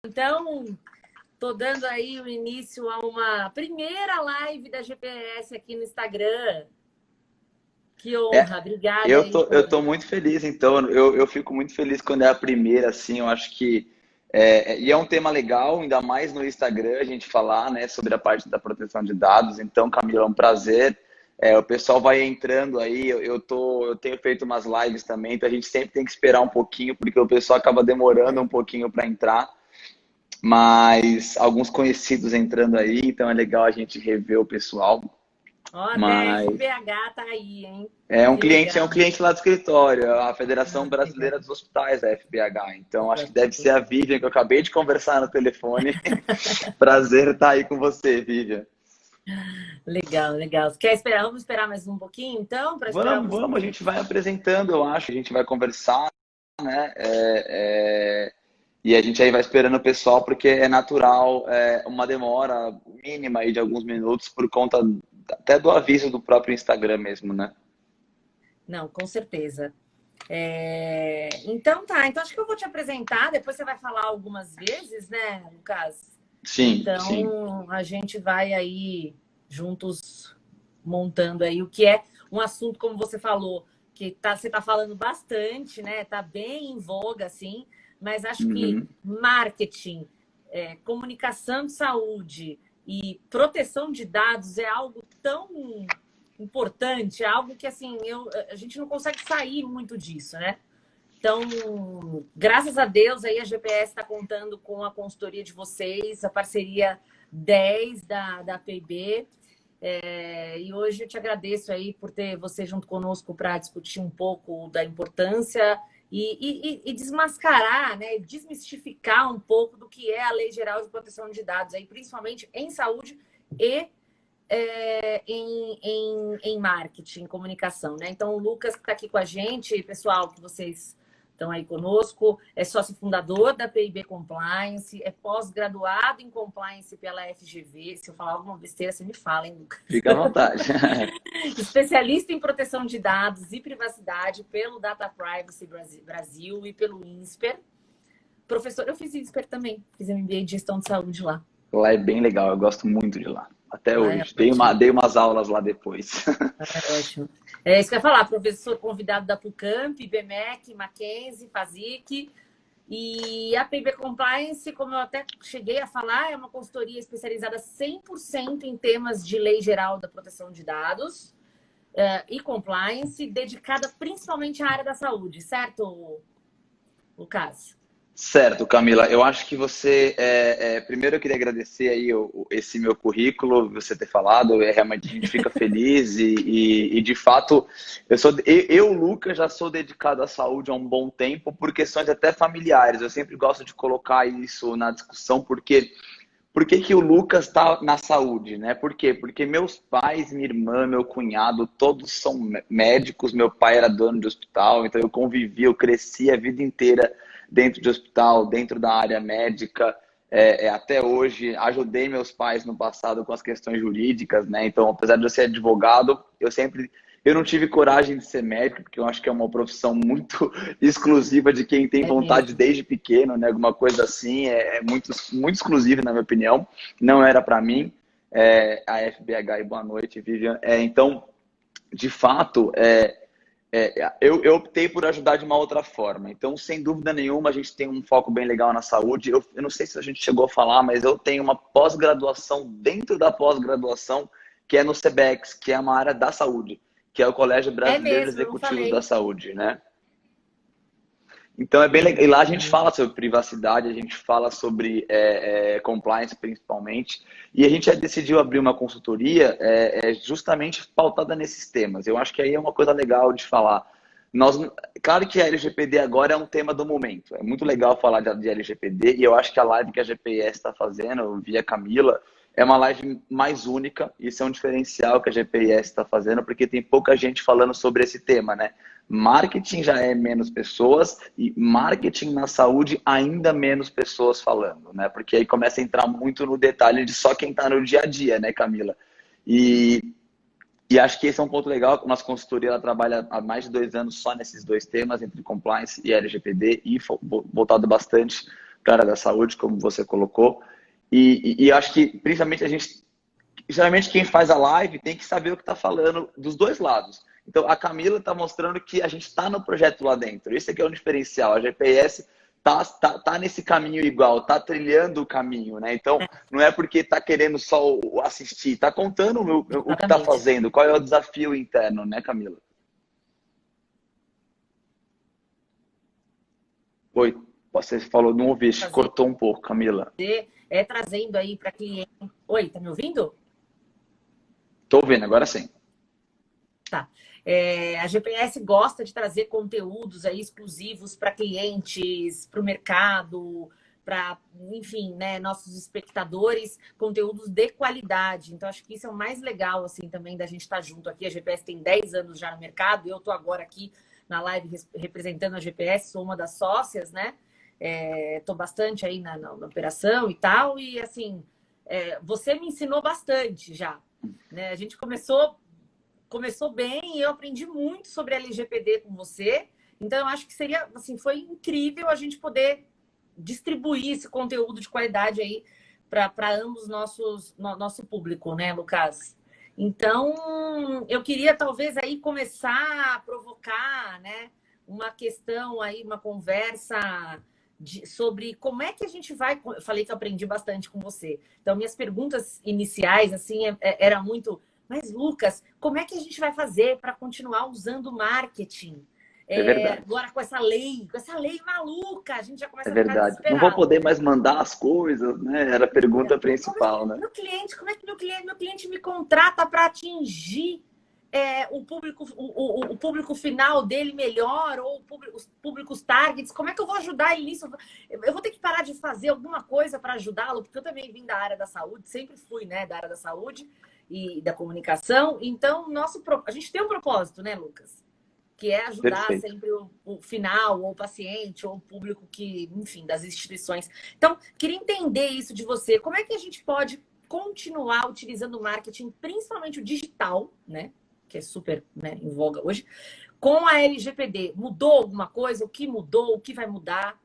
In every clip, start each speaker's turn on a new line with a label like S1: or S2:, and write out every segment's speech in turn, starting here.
S1: Então, estou dando aí o início a uma primeira live da GPS aqui no Instagram. Que honra, obrigada aí
S2: Eu tô muito feliz, então, eu fico muito feliz quando é a primeira, assim, eu acho que, e é um tema legal, ainda mais no Instagram, a gente falar, né, sobre a parte da proteção de dados, então, Camila, é um prazer, o pessoal vai entrando aí, eu tenho feito umas lives também, então a gente sempre tem que esperar um pouquinho, porque o pessoal acaba demorando um pouquinho para entrar, mas alguns conhecidos entrando aí, então é legal a gente rever o pessoal,
S1: Ó, até
S2: mas...
S1: FBH tá aí, hein? Que
S2: É um
S1: legal.
S2: cliente lá do escritório, a Federação
S1: Ah, legal.
S2: Brasileira dos Hospitais, a FBH. Então, acho que deve ser a Vivian, que eu acabei de conversar no telefone. Prazer estar aí com você, Vivian.
S1: Legal, legal. Quer esperar? Vamos esperar mais um pouquinho, então, para esperar o
S2: Vamos, a
S1: pessoal?
S2: gente vai apresentando, eu acho, a gente vai conversar, né? E a gente aí vai esperando o pessoal, porque é natural, uma demora mínima aí de alguns minutos por conta até do aviso do próprio Instagram mesmo, né?
S1: Não, com certeza. Então tá, então acho que eu vou te apresentar, depois você vai falar algumas vezes, né, Lucas?
S2: Sim, sim.
S1: Então a gente vai aí juntos montando aí o que é um assunto, como você falou, que você tá falando bastante, né? Tá bem em voga, assim, mas acho que
S2: Uhum.
S1: marketing, comunicação de saúde e proteção de dados é algo tão importante, é algo que assim, a gente não consegue sair muito disso, né? Então, graças a Deus, aí a GPS está contando com a consultoria de vocês, a parceria 10 da PIB. E hoje eu te agradeço aí por ter você junto conosco para discutir um pouco da importância e desmascarar, né, desmistificar um pouco do que é a Lei Geral de Proteção de Dados, aí, principalmente em saúde e em marketing, em comunicação, né? Então, o Lucas que está aqui com a gente, pessoal, que vocês estão aí conosco, é sócio fundador da PIB Compliance, é pós-graduado em Compliance pela FGV. Se eu falar alguma besteira, você me fala, hein, Lucas?
S2: Fica à vontade.
S1: Especialista em proteção de dados e privacidade pelo Data Privacy Brasil e pelo INSPER. Professor, eu fiz INSPER também, fiz MBA de Gestão de Saúde lá.
S2: Lá é bem legal, eu gosto muito de lá. Até
S1: Lá é
S2: hoje.
S1: ótimo.
S2: Dei umas aulas lá depois.
S1: É ótimo. É isso que eu ia falar, professor convidado da PUCamp, BMEC, Mackenzie, FASIC. E a PIB Compliance, como eu até cheguei a falar, é uma consultoria especializada 100% em temas de lei geral da proteção de dados e compliance, dedicada principalmente à área da saúde, certo, Lucas?
S2: Certo, Camila. Eu acho que você. Primeiro, eu queria agradecer aí esse meu currículo, você ter falado. Realmente a gente fica feliz e, de fato, Lucas, já sou dedicado à saúde há um bom tempo por questões até familiares. Eu sempre gosto de colocar isso na discussão, porque por que que o Lucas está na saúde, né? Por quê? Porque meus pais, minha irmã, meu cunhado, todos são médicos. Meu pai era dono de hospital, então eu convivi, eu cresci a vida inteira dentro de hospital, dentro da área médica. Até hoje, ajudei meus pais no passado com as questões jurídicas, né? Então, apesar de eu ser advogado, eu não tive coragem de ser médico, porque eu acho que é uma profissão muito exclusiva de quem tem
S1: É
S2: vontade
S1: mesmo.
S2: desde pequeno, né? Alguma coisa assim, muito, muito exclusiva, na minha opinião. Não era para mim. A FBH, e boa noite, Vivian. Então, de fato, eu optei por ajudar de uma outra forma. Então, sem dúvida nenhuma, a gente tem um foco bem legal na saúde. Eu não sei se a gente chegou a falar, mas eu tenho uma pós-graduação dentro da pós-graduação, que é no CBEX, que é uma área da saúde, que é o Colégio
S1: É
S2: Brasileiro de
S1: mesmo, eu não
S2: Executivos da
S1: falei.
S2: Saúde, né? Então é bem legal. E lá a gente
S1: Legal.
S2: fala sobre privacidade, a gente fala sobre compliance principalmente. E a gente já decidiu abrir uma consultoria justamente pautada nesses temas. Eu acho que aí é uma coisa legal de falar. Nós, claro que a LGPD agora é um tema do momento. É muito legal falar de LGPD e eu acho que a live que a GPS está fazendo, via Camila, é uma live mais única. Isso é um diferencial que a GPS está fazendo, porque tem pouca gente falando sobre esse tema, né? Marketing já é menos pessoas e marketing na saúde ainda menos pessoas falando, né? Porque aí começa a entrar muito no detalhe de só quem está no dia a dia, né, Camila? E, e acho que esse é um ponto legal. A nossa consultoria ela trabalha há mais de 2 anos só nesses dois temas, entre compliance e LGPD, e voltado bastante da área da saúde, como você colocou. E acho que, principalmente, geralmente quem faz a live tem que saber o que está falando dos dois lados. Então, a Camila está mostrando que a gente está no projeto lá dentro. Esse aqui é o diferencial. A GPS tá nesse caminho igual, tá trilhando o caminho, né? Então, não é porque está querendo só assistir, está contando o que está fazendo, qual é o desafio interno, né, Camila? Oi, você falou, não ouvi, cortou um pouco, Camila.
S1: Trazendo aí para cliente. Oi, tá me ouvindo?
S2: Tô ouvindo, agora sim.
S1: Tá. A GPS gosta de trazer conteúdos aí exclusivos para clientes, para o mercado, para, enfim, né, nossos espectadores, conteúdos de qualidade. Então, acho que isso é o mais legal, assim, também da gente estar junto aqui. A GPS tem 10 anos já no mercado, eu tô agora aqui na live representando a GPS, sou uma das sócias, né? Tô bastante aí na operação e tal, e assim, você me ensinou bastante já, né? A gente começou bem e eu aprendi muito sobre LGPD com você. Então, eu acho que seria, assim, foi incrível a gente poder distribuir esse conteúdo de qualidade aí para ambos nosso público, né, Lucas? Então, eu queria talvez aí começar a provocar, né, uma questão aí, uma conversa sobre como é que a gente vai. Eu falei que eu aprendi bastante com você. Então, minhas perguntas iniciais, assim, era muito. Mas, Lucas, como é que a gente vai fazer para continuar usando o marketing? Agora com essa lei maluca, a gente já começa a ficar
S2: verdade. Não vou
S1: desesperado.
S2: poder mais mandar as coisas, né? Era a pergunta principal, né?
S1: Como é que meu cliente me contrata para atingir o público final dele melhor, ou os públicos targets? Como é que eu vou ajudar ele nisso? Eu vou ter que parar de fazer alguma coisa para ajudá-lo, porque eu também vim da área da saúde, sempre fui, né, da área da saúde e da comunicação. Então, a gente tem um propósito, né, Lucas? Que é ajudar
S2: Perfeito.
S1: sempre o final, ou o paciente, ou o público que, enfim, das instituições. Então, queria entender isso de você. Como é que a gente pode continuar utilizando o marketing, principalmente o digital, né? Que é super, né, em voga hoje, com a LGPD? Mudou alguma coisa? O que mudou? O que vai mudar?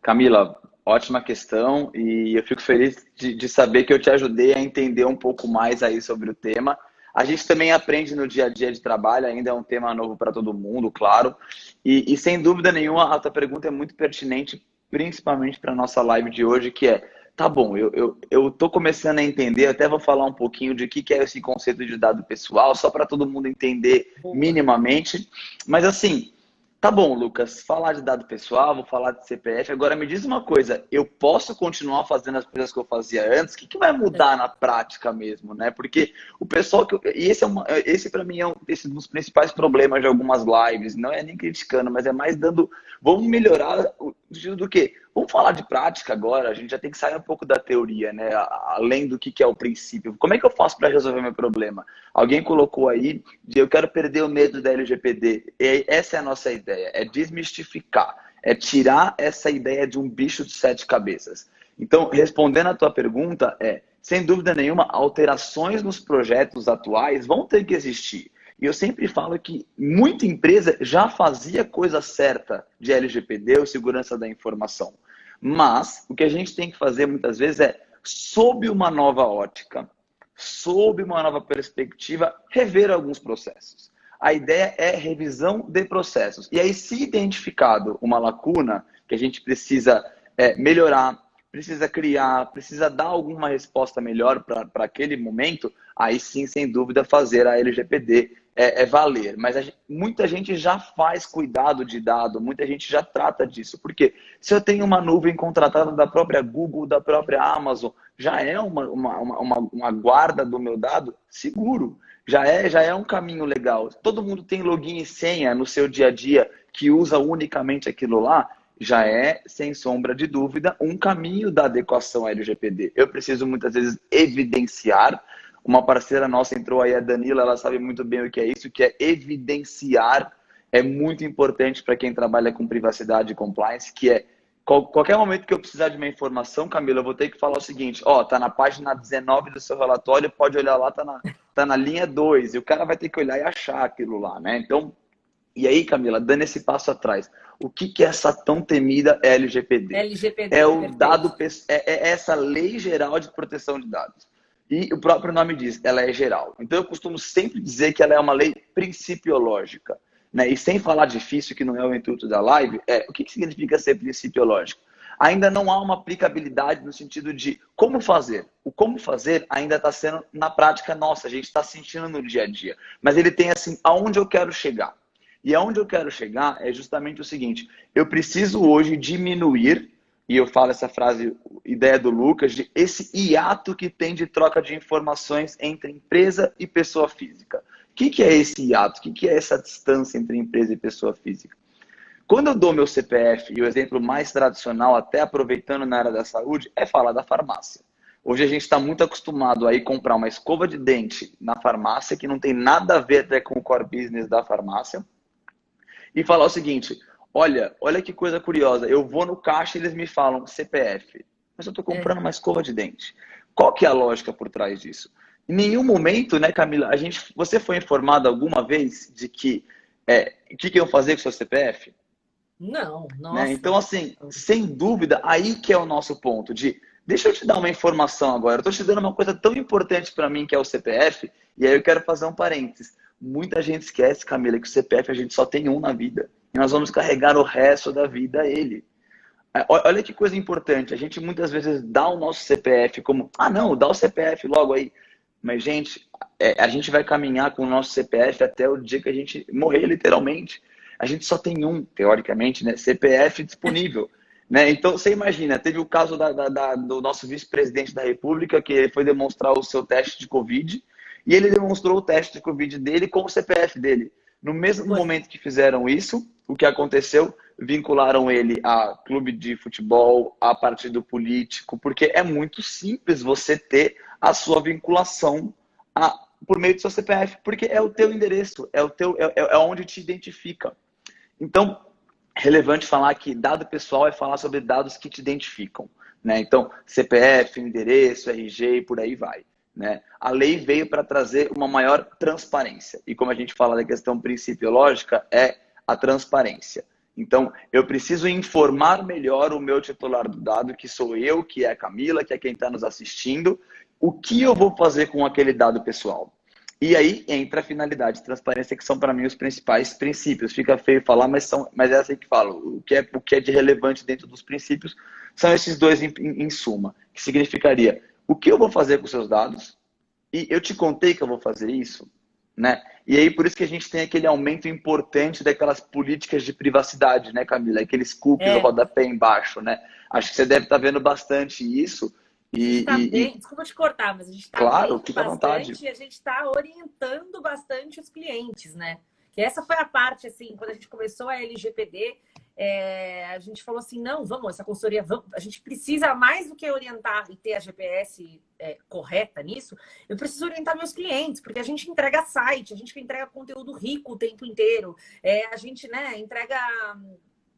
S2: Camila, ótima questão, e eu fico feliz de saber que eu te ajudei a entender um pouco mais aí sobre o tema. A gente também aprende no dia a dia de trabalho, ainda é um tema novo para todo mundo, claro. E sem dúvida nenhuma, a tua pergunta é muito pertinente, principalmente para a nossa live de hoje, que é, tá bom, eu tô começando a entender, até vou falar um pouquinho de que é esse conceito de dado pessoal, só para todo mundo entender minimamente. Mas assim, tá bom, Lucas, falar de dado pessoal, vou falar de CPF. Agora me diz uma coisa, eu posso continuar fazendo as coisas que eu fazia antes? O que vai mudar na prática mesmo, né? Porque o pessoal e esse para mim é esse dos principais problemas de algumas lives, não é nem criticando, mas é mais dando, vamos melhorar o sentido do quê? Vamos falar de prática agora, a gente já tem que sair um pouco da teoria, né? Além do que é o princípio. Como é que eu faço para resolver meu problema? Alguém colocou aí de eu quero perder o medo da LGPD. E essa é a nossa ideia, é desmistificar, é tirar essa ideia de um bicho de 7 cabeças. Então, respondendo a tua pergunta, sem dúvida nenhuma, alterações nos projetos atuais vão ter que existir. E eu sempre falo que muita empresa já fazia coisa certa de LGPD ou segurança da informação. Mas o que a gente tem que fazer muitas vezes é, sob uma nova ótica, sob uma nova perspectiva, rever alguns processos. A ideia é revisão de processos. E aí, se identificado uma lacuna que a gente precisa melhorar, precisa criar, precisa dar alguma resposta melhor para aquele momento, aí sim, sem dúvida, fazer a LGPD valer. Mas muita gente já faz cuidado de dado, muita gente já trata disso. Porque se eu tenho uma nuvem contratada da própria Google, da própria Amazon, já é uma guarda do meu dado seguro. Já é um caminho legal. Todo mundo tem login e senha no seu dia a dia que usa unicamente aquilo lá. Já é, sem sombra de dúvida, um caminho da adequação à LGPD. Eu preciso muitas vezes evidenciar. Uma parceira nossa entrou aí, a Danila, ela sabe muito bem o que é isso, que é evidenciar. É muito importante para quem trabalha com privacidade e compliance, que é qualquer momento que eu precisar de uma informação, Camila, eu vou ter que falar o seguinte, tá na página 19 do seu relatório, pode olhar lá, tá na linha 2, e o cara vai ter que olhar e achar aquilo lá, né? Então, E aí, Camila, dando esse passo atrás, o que que é essa tão temida LGPD?
S1: LGPD,
S2: É o
S1: perfeito.
S2: dado, é essa Lei Geral de Proteção de Dados. E o próprio nome diz, ela é geral. Então eu costumo sempre dizer que ela é uma lei principiológica, né? E sem falar difícil, que não é o intuito da live, o que que significa ser principiológico? Ainda não há uma aplicabilidade no sentido de como fazer. O como fazer ainda está sendo na prática nossa, a gente está sentindo no dia a dia. Mas ele tem assim, aonde eu quero chegar. E aonde eu quero chegar é justamente o seguinte, eu preciso hoje diminuir, e eu falo essa frase, ideia do Lucas, de esse hiato que tem de troca de informações entre empresa e pessoa física. O que que é esse hiato? O que que é essa distância entre empresa e pessoa física? Quando eu dou meu CPF, e o exemplo mais tradicional, até aproveitando na área da saúde, é falar da farmácia. Hoje a gente está muito acostumado a ir comprar uma escova de dente na farmácia, que não tem nada a ver até com o core business da farmácia, e falar o seguinte, olha que coisa curiosa, eu vou no caixa e eles me falam CPF, mas eu estou comprando uma escova de dente. Qual que é a lógica por trás disso? Em nenhum momento, né, Camila, você foi informada alguma vez de que o que iam fazer com o seu CPF?
S1: Não,
S2: Né?
S1: nossa.
S2: Então, assim, sem dúvida, aí que é o nosso ponto de deixa eu te dar uma informação agora. Eu estou te dando uma coisa tão importante para mim que é o CPF, e aí eu quero fazer um parênteses. Muita gente esquece, Camila, que o CPF a gente só tem um na vida. E nós vamos carregar o resto da vida a ele. Olha que coisa importante. A gente muitas vezes dá o nosso CPF como, ah, não, dá o CPF logo aí. Mas, gente, a gente vai caminhar com o nosso CPF até o dia que a gente morrer, literalmente. A gente só tem um, teoricamente, né, CPF disponível. Né? Então, você imagina, teve o caso do nosso vice-presidente da República, que ele foi demonstrar o seu teste de Covid, e ele demonstrou o teste de Covid dele com o CPF dele. No mesmo momento que fizeram isso, o que aconteceu? Vincularam ele a clube de futebol, a partido político, porque é muito simples você ter a sua vinculação por meio do seu CPF, porque é o teu endereço, é onde te identifica. Então, relevante falar que dado pessoal é falar sobre dados que te identificam, né? Então, CPF, endereço, RG e por aí vai, né? A lei veio para trazer uma maior transparência. E como a gente fala da questão principiológica, é a transparência. Então, eu preciso informar melhor o meu titular do dado, que sou eu, que é a Camila, que é quem está nos assistindo, o que eu vou fazer com aquele dado pessoal. E aí entra a finalidade e transparência, que são para mim os principais princípios. Fica feio falar, mas é assim que falo. O que é de relevante dentro dos princípios são esses dois em suma. Que significaria o que eu vou fazer com os seus dados, e eu te contei que eu vou fazer isso, né? E aí por isso que a gente tem aquele aumento importante daquelas políticas de privacidade, né, Camila? Aqueles cookies, o rodapé embaixo, né? Acho que você deve estar vendo bastante isso.
S1: A gente está bem, desculpa te cortar, mas a gente está
S2: claro,
S1: vendo
S2: fica à vontade.
S1: bastante e a gente está orientando bastante os clientes, né? Que essa foi a parte, assim, quando a gente começou a LGPD, a gente falou assim, não, vamos, essa consultoria, a gente precisa mais do que orientar e ter a GPS correta nisso, eu preciso orientar meus clientes, porque a gente entrega site, a gente entrega conteúdo rico o tempo inteiro, a gente, né, entrega...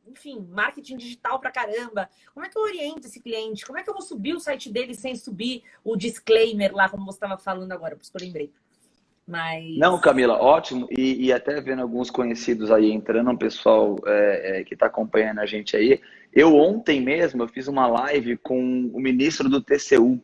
S1: Enfim, marketing digital pra caramba. Como é que eu oriento esse cliente? Como é que eu vou subir o site dele sem subir o disclaimer lá, como você estava falando agora? Por isso que eu lembrei. Mas... Não,
S2: Camila, ótimo. E até vendo alguns conhecidos aí entrando, um pessoal que está acompanhando a gente aí. Eu ontem mesmo, eu fiz uma live com o ministro do TCU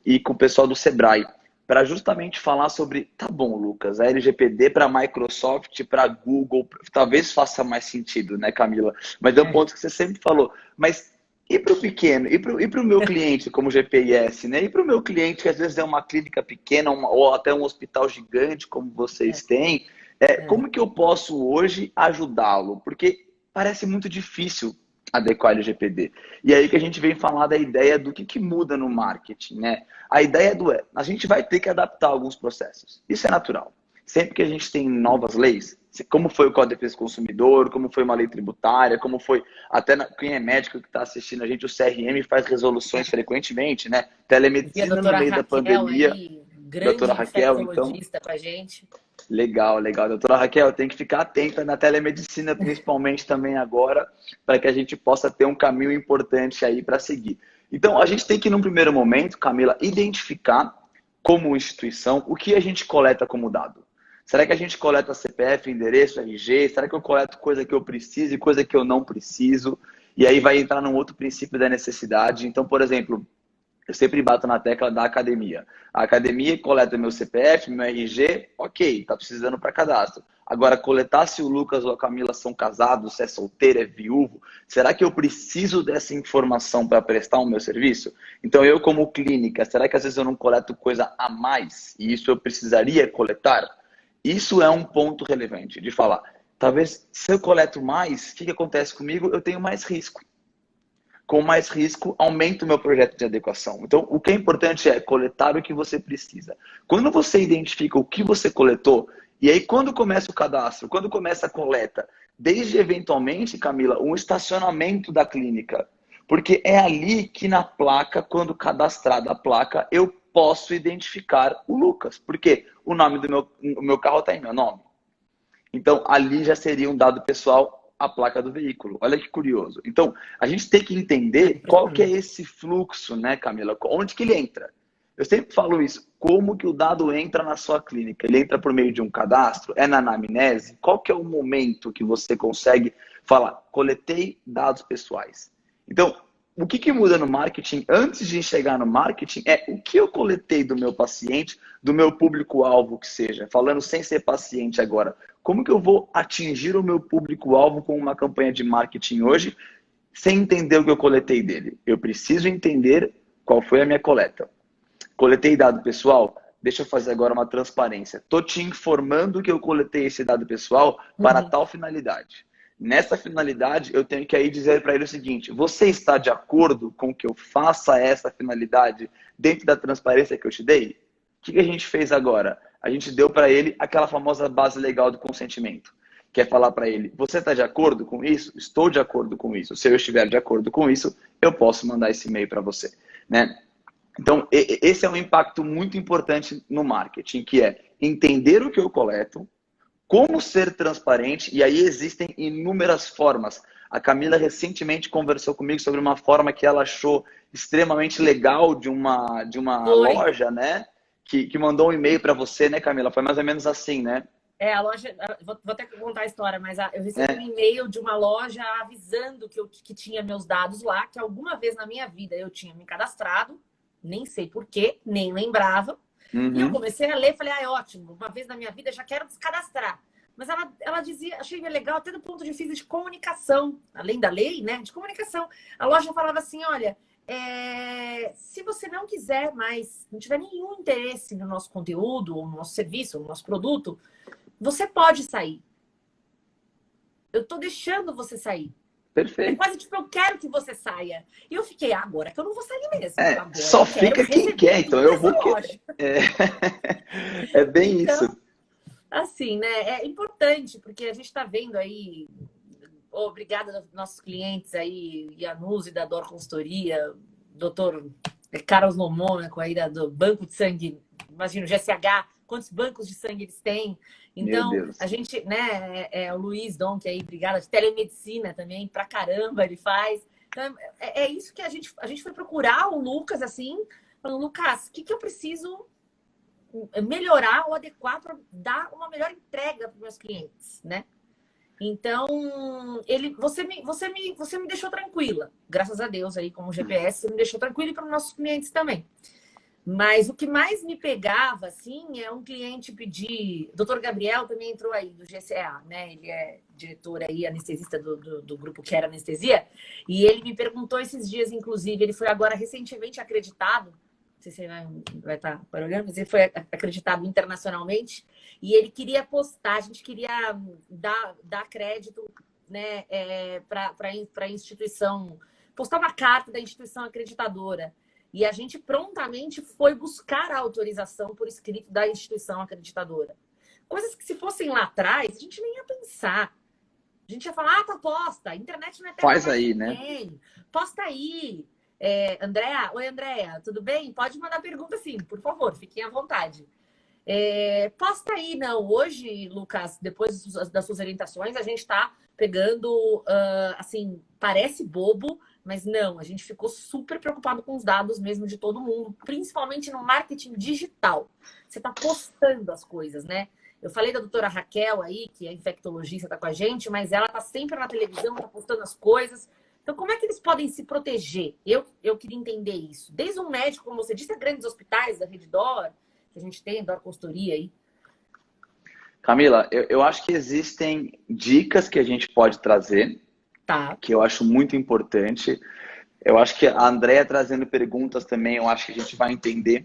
S2: e com o pessoal do Sebrae, para justamente falar sobre, tá bom, Lucas, a LGPD para Microsoft, para Google, talvez faça mais sentido, né, Camila? Mas é um ponto que você sempre falou. Mas e para o pequeno? E para o meu cliente como GPS, né? E para o meu cliente que às vezes é uma clínica pequena ou até um hospital gigante como vocês têm, como que eu posso hoje ajudá-lo? Porque parece muito difícil adequar a LGPD. E aí que a gente vem falar da ideia do que muda no marketing, né? A ideia a gente vai ter que adaptar alguns processos. Isso é natural. Sempre que a gente tem novas leis, como foi o Código de Defesa do Consumidor, como foi uma lei tributária, como foi até quem é médico que está assistindo a gente, o CRM faz resoluções frequentemente, né? Telemedicina no meio da pandemia.
S1: Aí, grande
S2: doutora Raquel, então,
S1: com a gente.
S2: Legal, legal. Doutora Raquel, tem que ficar atenta na telemedicina, principalmente também agora, para que a gente possa ter um caminho importante aí para seguir. Então, a gente tem que, num primeiro momento, Camila, identificar como instituição o que a gente coleta como dado. Será que a gente coleta CPF, endereço, RG? Será que eu coleto coisa que eu preciso e coisa que eu não preciso? E aí vai entrar num outro princípio da necessidade. Então, por exemplo, eu sempre bato na tecla da academia. A academia coleta meu CPF, meu RG, ok, tá precisando para cadastro. Agora, coletar se o Lucas ou a Camila são casados, se é solteiro, é viúvo, será que eu preciso dessa informação para prestar o meu serviço? Então, eu como clínica, será que às vezes eu não coleto coisa a mais? E isso eu precisaria coletar? Isso é um ponto relevante de falar. Talvez, se eu coleto mais, o que acontece comigo? Eu tenho mais risco. Com mais risco, aumenta o meu projeto de adequação. Então, o que é importante é coletar o que você precisa. Quando você identifica o que você coletou, e aí quando começa o cadastro, quando começa a coleta, desde eventualmente, Camila, um estacionamento da clínica. Porque é ali que na placa, quando cadastrada a placa, eu posso identificar o Lucas. Porque o nome do meu carro está em meu nome. Então, ali já seria um dado pessoal, a placa do veículo. Olha que curioso. Então, a gente tem que entender qual que é esse fluxo, né, Camila? Onde que ele entra? Eu sempre falo isso. Como que o dado entra na sua clínica? Ele entra por meio de um cadastro? É na anamnese? Qual que é o momento que você consegue falar, coletei dados pessoais? Então, o que muda no marketing, antes de chegar no marketing, é o que eu coletei do meu paciente, do meu público-alvo que seja. Falando sem ser paciente agora. Como que eu vou atingir o meu público-alvo com uma campanha de marketing hoje, sem entender o que eu coletei dele? Eu preciso entender qual foi a minha coleta. Coletei dado pessoal? Deixa eu fazer agora uma transparência. Estou te informando que eu coletei esse dado pessoal para tal finalidade. Nessa finalidade, eu tenho que aí dizer para ele o seguinte: você está de acordo com que eu faça essa finalidade dentro da transparência que eu te dei? O que a gente fez agora? A gente deu para ele aquela famosa base legal do consentimento. Quer falar para ele, você está de acordo com isso? Estou de acordo com isso. Se eu estiver de acordo com isso, eu posso mandar esse e-mail para você, né? Então, esse é um impacto muito importante no marketing, que é entender o que eu coleto, como ser transparente, e aí existem inúmeras formas. A Camila recentemente conversou comigo sobre uma forma que ela achou extremamente legal de uma loja, né? Que mandou um e-mail para você, né, Camila? Foi mais ou menos assim, né?
S1: A loja, vou até contar a história, mas eu recebi um e-mail de uma loja avisando que tinha meus dados lá, que alguma vez na minha vida eu tinha me cadastrado, nem sei porquê, nem lembrava.
S2: Uhum.
S1: E eu comecei a ler, falei, ótimo, uma vez na minha vida já quero descadastrar. Mas ela dizia, achei legal até do ponto de vista de comunicação, além da lei, né, de comunicação. A loja falava assim, olha, se você não quiser mais, não tiver nenhum interesse no nosso conteúdo, ou no nosso serviço, ou no nosso produto, você pode sair. Eu tô deixando você sair.
S2: Perfeito.
S1: É quase tipo, eu quero que você saia. E eu fiquei, agora que eu não vou sair mesmo. Agora
S2: só fica quem quer, então eu vou querer. É bem então, isso.
S1: Assim, né? É importante, porque a gente está vendo aí, obrigada aos nossos clientes aí, Yanuse da Dor Consultoria, doutor Carlos Lomônaco aí do Banco de Sangue, imagina o GSH, quantos bancos de sangue eles têm. Então, a gente, né, o Luiz Donk aí, obrigada, de telemedicina também, pra caramba ele faz. Então, é isso que a gente foi procurar o Lucas, assim, falando, Lucas, o que eu preciso melhorar ou adequar para dar uma melhor entrega para os meus clientes, né? Então, você me deixou tranquila, graças a Deus aí, como GPS, você me deixou tranquila e para os nossos clientes também. Mas o que mais me pegava, assim, é um cliente pedir... Dr. Gabriel também entrou aí, do GCA, né? Ele é diretor aí, anestesista do grupo que era anestesia. E ele me perguntou esses dias, inclusive, ele foi agora recentemente acreditado, não sei se ele vai estar olhando, mas ele foi acreditado internacionalmente. E ele queria postar, a gente queria dar crédito, né, para a instituição, postar uma carta da instituição acreditadora. E a gente prontamente foi buscar a autorização por escrito da instituição acreditadora. Coisas que, se fossem lá atrás, a gente nem ia pensar. A gente ia falar, tá, posta. A internet não é terra
S2: faz aí,
S1: ninguém. Né? Posta aí. Andréa, oi, Andréa, tudo bem? Pode mandar pergunta sim, por favor, fiquem à vontade. Posta aí, não. Hoje, Lucas, depois das suas orientações, a gente está pegando, assim, parece bobo, mas não, a gente ficou super preocupado com os dados mesmo de todo mundo, principalmente no marketing digital. Você está postando as coisas, né? Eu falei da doutora Raquel aí, que é infectologista, está com a gente, mas ela está sempre na televisão, está postando as coisas. Então, como é que eles podem se proteger? Eu queria entender isso. Desde um médico, como você disse, grandes hospitais da Rede Dor, que a gente tem, Dor Consultoria aí.
S2: Camila, eu acho que existem dicas que a gente pode trazer,
S1: Tá.
S2: que eu acho muito importante. Eu acho que a Andrea trazendo perguntas também, eu acho que a gente vai entender,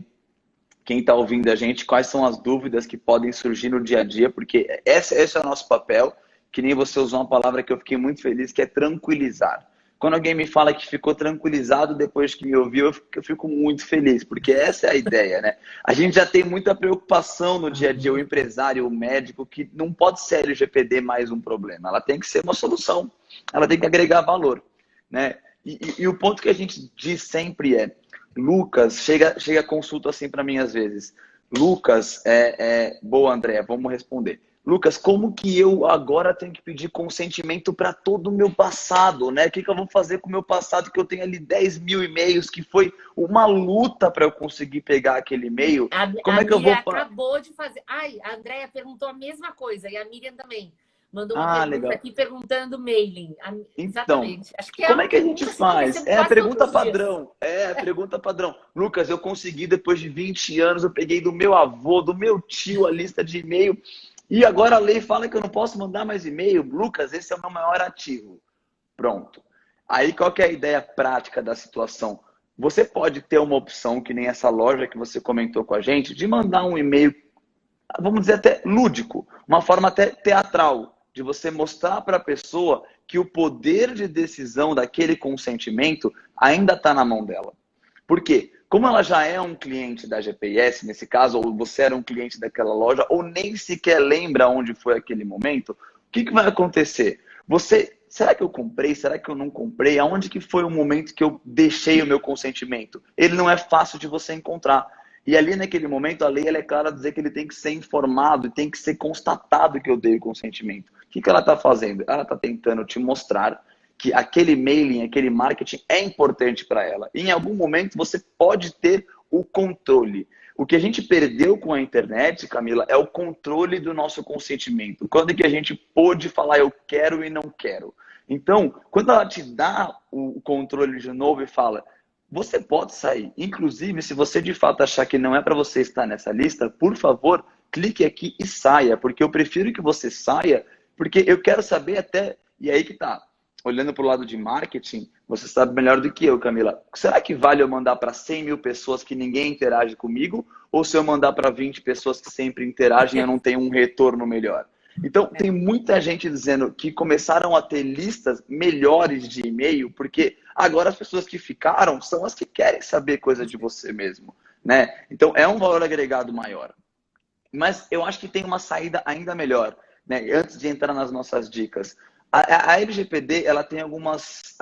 S2: quem está ouvindo a gente, quais são as dúvidas que podem surgir no dia a dia, porque esse é o nosso papel, que nem você usou uma palavra que eu fiquei muito feliz, que é tranquilizar. Quando alguém me fala que ficou tranquilizado depois que me ouviu, eu fico muito feliz, porque essa é a ideia, né? A gente já tem muita preocupação no dia a dia, o empresário, o médico, que não pode ser a LGPD mais um problema, ela tem que ser uma solução, ela tem que agregar valor, né? E o ponto que a gente diz sempre é, Lucas, chega a consulta assim para mim às vezes. Lucas, boa, André, vamos responder. Lucas, como que eu agora tenho que pedir consentimento para todo o meu passado, né? O que eu vou fazer com o meu passado, que eu tenho ali 10 mil e-mails, que foi uma luta para eu conseguir pegar aquele e-mail? Como é que eu vou...
S1: acabou de fazer... Ai, a Andrea perguntou a mesma coisa, e a Miriam também. Mandou uma pergunta
S2: legal.
S1: aqui perguntando mailing.
S2: Exatamente.
S1: Acho que
S2: como é que a gente faz? É a pergunta padrão.
S1: É
S2: a pergunta padrão. Lucas, eu consegui, depois de 20 anos, eu peguei do meu avô, do meu tio, a lista de e-mail, e agora a lei fala que eu não posso mandar mais e-mail. Lucas, esse é o meu maior ativo. Pronto. Aí qual que é a ideia prática da situação? Você pode ter uma opção, que nem essa loja que você comentou com a gente, de mandar um e-mail, vamos dizer até lúdico, uma forma até teatral, de você mostrar para a pessoa que o poder de decisão daquele consentimento ainda está na mão dela. Por quê? Como ela já é um cliente da GPS, nesse caso, ou você era um cliente daquela loja, ou nem sequer lembra onde foi aquele momento, o que vai acontecer? Será que eu comprei? Será que eu não comprei? Aonde que foi o momento que eu deixei o meu consentimento? Ele não é fácil de você encontrar. E ali naquele momento a lei ela é clara a dizer que ele tem que ser informado e tem que ser constatado que eu dei o consentimento. O que ela está fazendo? Ela está tentando te mostrar que aquele mailing, aquele marketing é importante para ela. E em algum momento você pode ter o controle. O que a gente perdeu com a internet, Camila, é o controle do nosso consentimento. Quando é que a gente pôde falar eu quero e não quero? Então, quando ela te dá o controle de novo e fala você pode sair. Inclusive, se você de fato achar que não é para você estar nessa lista, por favor, clique aqui e saia, porque eu prefiro que você saia, porque eu quero saber até... E aí que tá. Olhando para o lado de marketing, você sabe melhor do que eu, Camila. Será que vale eu mandar para 100 mil pessoas que ninguém interage comigo? Ou se eu mandar para 20 pessoas que sempre interagem, eu não tenho um retorno melhor? Então, tem muita gente dizendo que começaram a ter listas melhores de e-mail, porque agora as pessoas que ficaram são as que querem saber coisa de você mesmo, né? Então, é um valor agregado maior. Mas eu acho que tem uma saída ainda melhor, né? Antes de entrar nas nossas dicas. A LGPD, ela tem algumas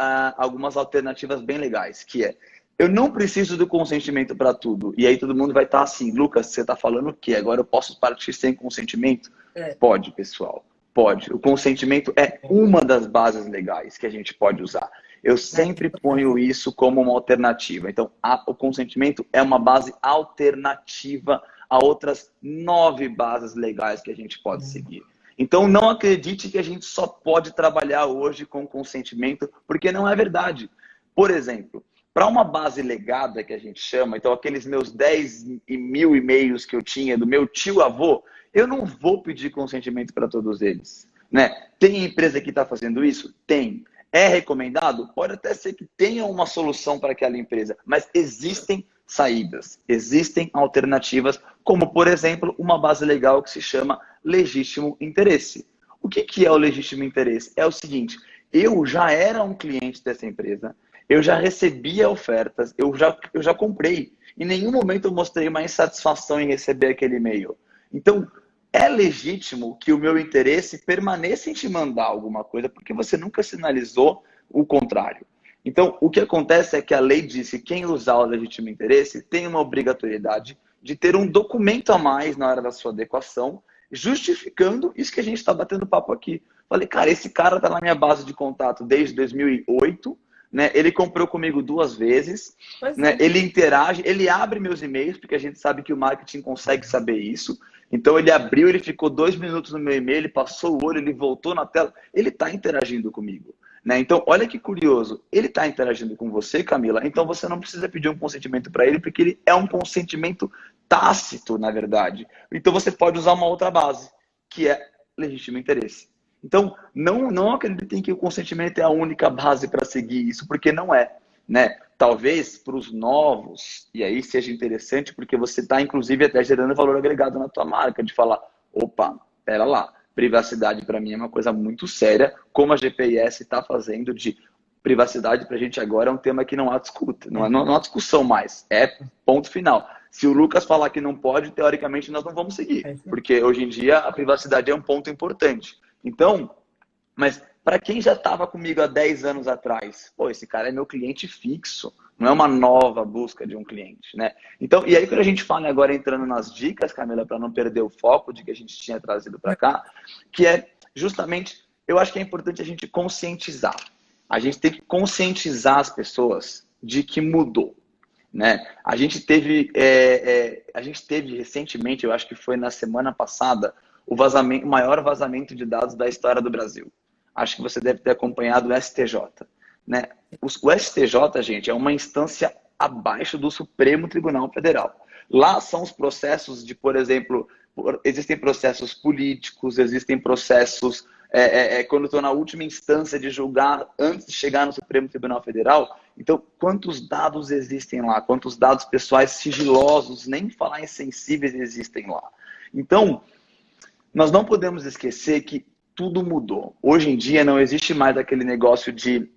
S2: alternativas bem legais, que é, eu não preciso do consentimento para tudo. E aí todo mundo vai estar assim, Lucas, você está falando o quê? Agora eu posso partir sem consentimento? Pode, pessoal. Pode. O consentimento é uma das bases legais que a gente pode usar. Eu sempre ponho isso como uma alternativa. Então, o consentimento é uma base alternativa a outras 9 bases legais que a gente pode seguir. Então, não acredite que a gente só pode trabalhar hoje com consentimento, porque não é verdade. Por exemplo, para uma base legada que a gente chama, então aqueles meus 10 mil e-mails que eu tinha do meu tio-avô, eu não vou pedir consentimento para todos eles, né? Tem empresa que está fazendo isso? Tem. É recomendado? Pode até ser que tenha uma solução para aquela empresa, mas existem saídas, existem alternativas, como, por exemplo, uma base legal que se chama legítimo interesse. O que é o legítimo interesse? É o seguinte, eu já era um cliente dessa empresa, eu já recebia ofertas, eu já comprei. Em nenhum momento eu mostrei uma insatisfação em receber aquele e-mail. Então, é legítimo que o meu interesse permaneça em te mandar alguma coisa, porque você nunca sinalizou o contrário. Então, o que acontece é que a lei diz que quem usar o legítimo interesse tem uma obrigatoriedade de ter um documento a mais na hora da sua adequação, justificando isso que a gente está batendo papo aqui. Falei, cara, esse cara está na minha base de contato desde 2008, né? Ele comprou comigo 2 vezes, né? Ele interage, ele abre meus e-mails, porque a gente sabe que o marketing consegue saber isso. Então ele abriu, ele ficou 2 minutos no meu e-mail, ele passou o olho, ele voltou na tela, ele está interagindo comigo. Né? Então, olha que curioso, ele está interagindo com você, Camila, então você não precisa pedir um consentimento para ele, porque ele é um consentimento tácito, na verdade. Então você pode usar uma outra base, que é legítimo interesse. Então, não acreditem que o consentimento é a única base para seguir isso, porque não é. Né? Talvez para os novos, e aí seja interessante, porque você está, inclusive, até gerando valor agregado na tua marca, de falar, opa, pera lá, privacidade para mim é uma coisa muito séria, como a GPS está fazendo de privacidade para a gente agora é um tema que não há discuta, não há discussão mais, é ponto final. Se o Lucas falar que não pode, teoricamente nós não vamos seguir, porque hoje em dia a privacidade é um ponto importante. Então, mas para quem já estava comigo há 10 anos atrás, pô, esse cara é meu cliente fixo, não é uma nova busca de um cliente, né? Então, e aí quando a gente fala agora entrando nas dicas, Camila, para não perder o foco de que a gente tinha trazido para cá, que é justamente, eu acho que é importante a gente conscientizar. A gente tem que conscientizar as pessoas de que mudou, né? A gente teve recentemente, eu acho que foi na semana passada, o maior vazamento de dados da história do Brasil. Acho que você deve ter acompanhado o STJ. Né? O STJ, gente, é uma instância abaixo do Supremo Tribunal Federal. Lá são os processos de, por exemplo, existem processos políticos, existem processos, quando estou na última instância de julgar, antes de chegar no Supremo Tribunal Federal. Então, quantos dados existem lá? Quantos dados pessoais sigilosos, nem falar em sensíveis, existem lá? Então, nós não podemos esquecer que tudo mudou. Hoje em dia não existe mais aquele negócio de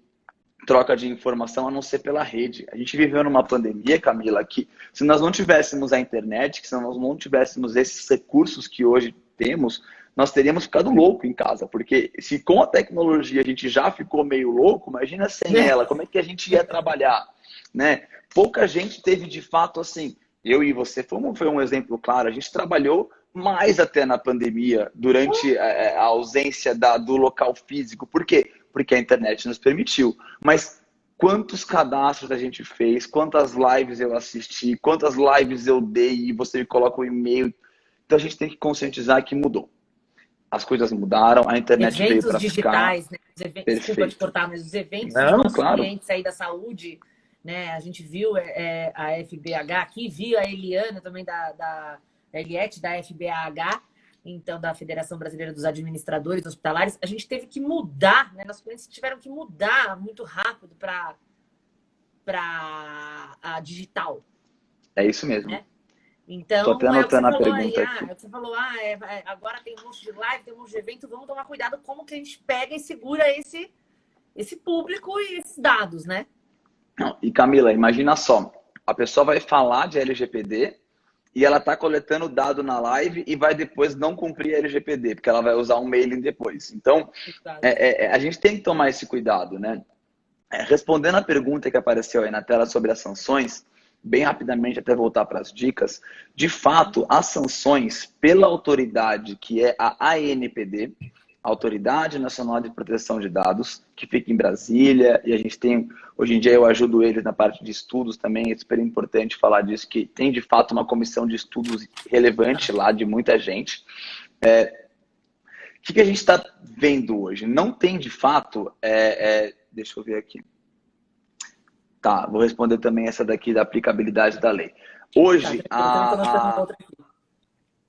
S2: troca de informação a não ser pela rede. A gente viveu numa pandemia, Camila, que se nós não tivéssemos a internet, que se nós não tivéssemos esses recursos que hoje temos, nós teríamos ficado louco em casa, porque se com a tecnologia a gente já ficou meio louco, imagina sem ela, como é que a gente ia trabalhar, né? Pouca gente teve de fato assim, eu e você foi um exemplo claro, a gente trabalhou mais até na pandemia, durante a ausência do local físico. Por quê? Porque a internet nos permitiu. Mas quantos cadastros a gente fez, quantas lives eu assisti, quantas lives eu dei e você me coloca um e-mail. Então a gente tem que conscientizar que mudou. As coisas mudaram, a internet veio para ficar.
S1: Eventos digitais, né? Desculpa te cortar, mas os eventos
S2: dos
S1: nossos
S2: claro.
S1: clientes aí da saúde, né? A gente viu a FBH aqui, viu a Eliana também da Eliette, da FBAH, então da Federação Brasileira dos Administradores Hospitalares. A gente teve que mudar, né? Nossos clientes tiveram que mudar muito rápido para a digital.
S2: É isso mesmo.
S1: Né? Então,
S2: tô até anotando a pergunta aqui.
S1: Você falou, agora tem um monte de live, tem um monte de evento, vamos tomar cuidado como que a gente pega e segura esse público e esses dados, né?
S2: Não, e Camila, imagina só, a pessoa vai falar de LGPD e ela está coletando dado na live e vai depois não cumprir a LGPD, porque ela vai usar um mailing depois. Então, a gente tem que tomar esse cuidado, né? Respondendo a pergunta que apareceu aí na tela sobre as sanções, bem rapidamente, até voltar para as dicas, de fato, as sanções pela autoridade, que é a ANPD, Autoridade Nacional de Proteção de Dados, que fica em Brasília, e a gente tem, hoje em dia eu ajudo eles na parte de estudos também, é super importante falar disso, que tem de fato uma comissão de estudos relevante lá, de muita gente. O que a gente está vendo hoje? Não tem de fato, deixa eu ver aqui. Tá, vou responder também essa daqui da aplicabilidade da lei. Hoje,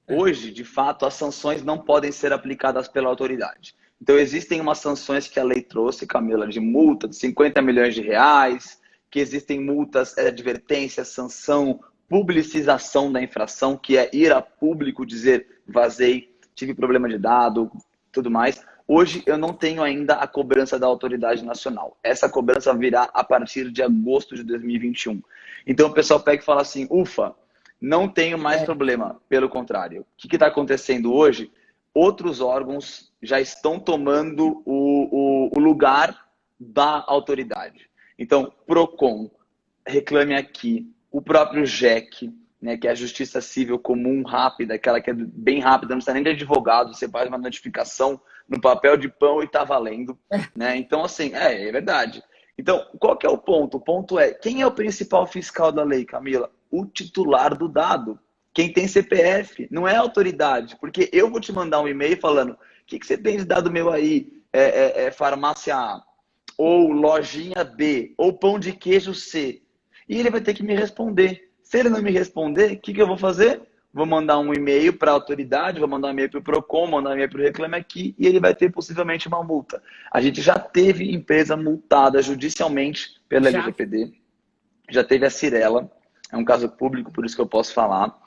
S2: Hoje, de fato, as sanções não podem ser aplicadas pela autoridade. Então, existem umas sanções que a lei trouxe, Camila, de multa de 50 milhões de reais, que existem multas, advertência, sanção, publicização da infração, que é ir a público dizer vazei, tive problema de dado, tudo mais. Hoje, eu não tenho ainda a cobrança da autoridade nacional. Essa cobrança virá a partir de agosto de 2021. Então, o pessoal pega e fala assim, ufa, não tenho mais problema, pelo contrário. O que está acontecendo hoje? Outros órgãos já estão tomando o lugar da autoridade. Então, PROCON, Reclame Aqui, o próprio JEC, né, que é a Justiça Civil Comum Rápida, aquela que é bem rápida, não precisa nem de advogado, você faz uma notificação no papel de pão e está valendo. Né? Então, assim, é verdade. Então, qual que é o ponto? O ponto é, quem é o principal fiscal da lei, Camila? O titular do dado, quem tem CPF, não é a autoridade. Porque eu vou te mandar um e-mail falando, o que você tem de dado meu aí? Farmácia A, ou lojinha B, ou pão de queijo C. E ele vai ter que me responder. Se ele não me responder, o que eu vou fazer? Vou mandar um e-mail para a autoridade, vou mandar um e-mail para o Procon, mandar um e-mail para o Reclame Aqui, e ele vai ter possivelmente uma multa. A gente já teve empresa multada judicialmente pela LGPD, já teve a Cirela, é um caso público, por isso que eu posso falar.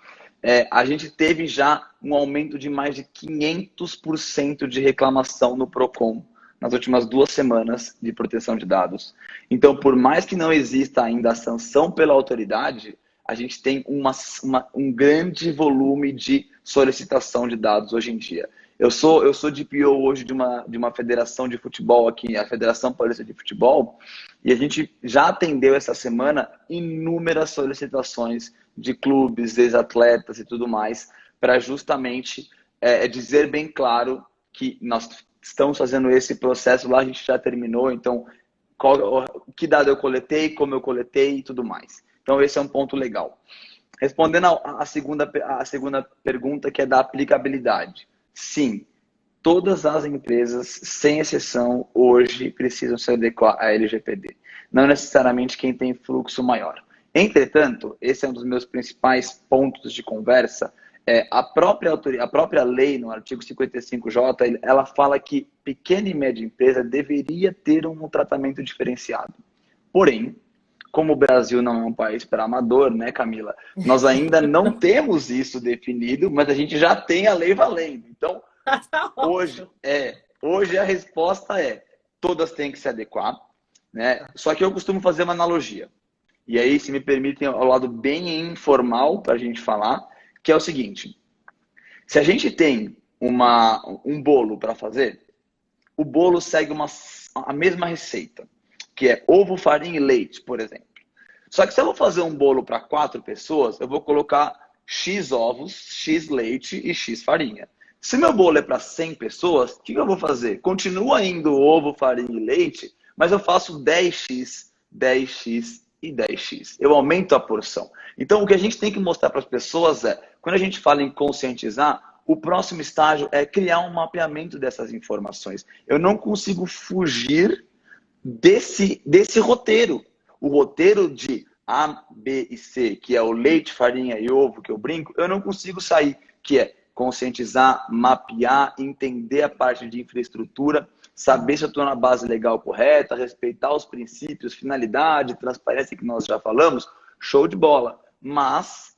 S2: A gente teve já um aumento de mais de 500% de reclamação no Procon nas últimas 2 semanas de proteção de dados. Então, por mais que não exista ainda a sanção pela autoridade, a gente tem um grande volume de solicitação de dados hoje em dia. Eu sou DPO hoje de uma federação de futebol aqui, a Federação Paulista de Futebol, e a gente já atendeu essa semana inúmeras solicitações de clubes, ex-atletas e tudo mais, para justamente dizer bem claro que nós estamos fazendo esse processo lá, a gente já terminou, então que dado eu coletei, como eu coletei e tudo mais. Então esse é um ponto legal. Respondendo a segunda pergunta, que é da aplicabilidade. Sim, todas as empresas, sem exceção, hoje precisam se adequar à LGPD. Não necessariamente quem tem fluxo maior. Entretanto, esse é um dos meus principais pontos de conversa. A própria lei, no artigo 55J, ela fala que pequena e média empresa deveria ter um tratamento diferenciado. Porém, como o Brasil não é um país para amador, né, Camila? Nós ainda não temos isso definido, mas a gente já tem a lei valendo. Então, hoje a resposta é: todas têm que se adequar, né? Só que eu costumo fazer uma analogia. E aí, se me permitem, ao lado bem informal para a gente falar, que é o seguinte: se a gente tem um bolo para fazer, o bolo segue a mesma receita, que é ovo, farinha e leite, por exemplo. Só que se eu vou fazer um bolo para 4 pessoas, eu vou colocar X ovos, X leite e X farinha. Se meu bolo é para 100 pessoas, o que eu vou fazer? Continua indo ovo, farinha e leite, mas eu faço 10x, 10x e 10x. Eu aumento a porção. Então, o que a gente tem que mostrar para as pessoas é, quando a gente fala em conscientizar, o próximo estágio é criar um mapeamento dessas informações. Eu não consigo fugir desse roteiro. O roteiro de A, B e C, que é o leite, farinha e ovo, que eu brinco, eu não consigo sair, que é conscientizar, mapear, entender a parte de infraestrutura, saber se eu estou na base legal correta, respeitar os princípios, finalidade, transparência que nós já falamos, show de bola. Mas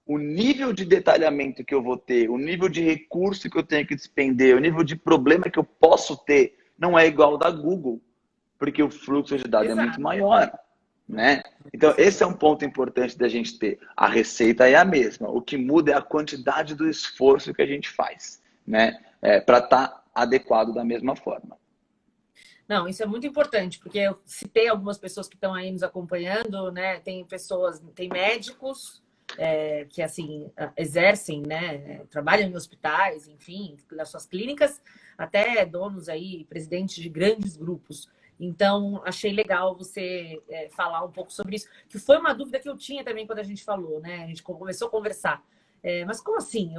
S2: o nível de detalhamento que eu vou ter, o nível de recurso que eu tenho que despender, o nível de problema que eu posso ter, não é igual ao da Google, porque o fluxo de dados é muito maior, né? Então, esse é um ponto importante da gente ter. A receita é a mesma. O que muda é a quantidade do esforço que a gente faz, né? Para estar adequado da mesma forma.
S1: Não, isso é muito importante, porque eu citei algumas pessoas que estão aí nos acompanhando, né? Tem médicos que, assim, exercem, né? Trabalham em hospitais, enfim, nas suas clínicas, até donos aí, presidentes de grandes grupos. Então, achei legal você falar um pouco sobre isso, que foi uma dúvida que eu tinha também quando a gente falou, né? A gente começou a conversar. Mas como assim?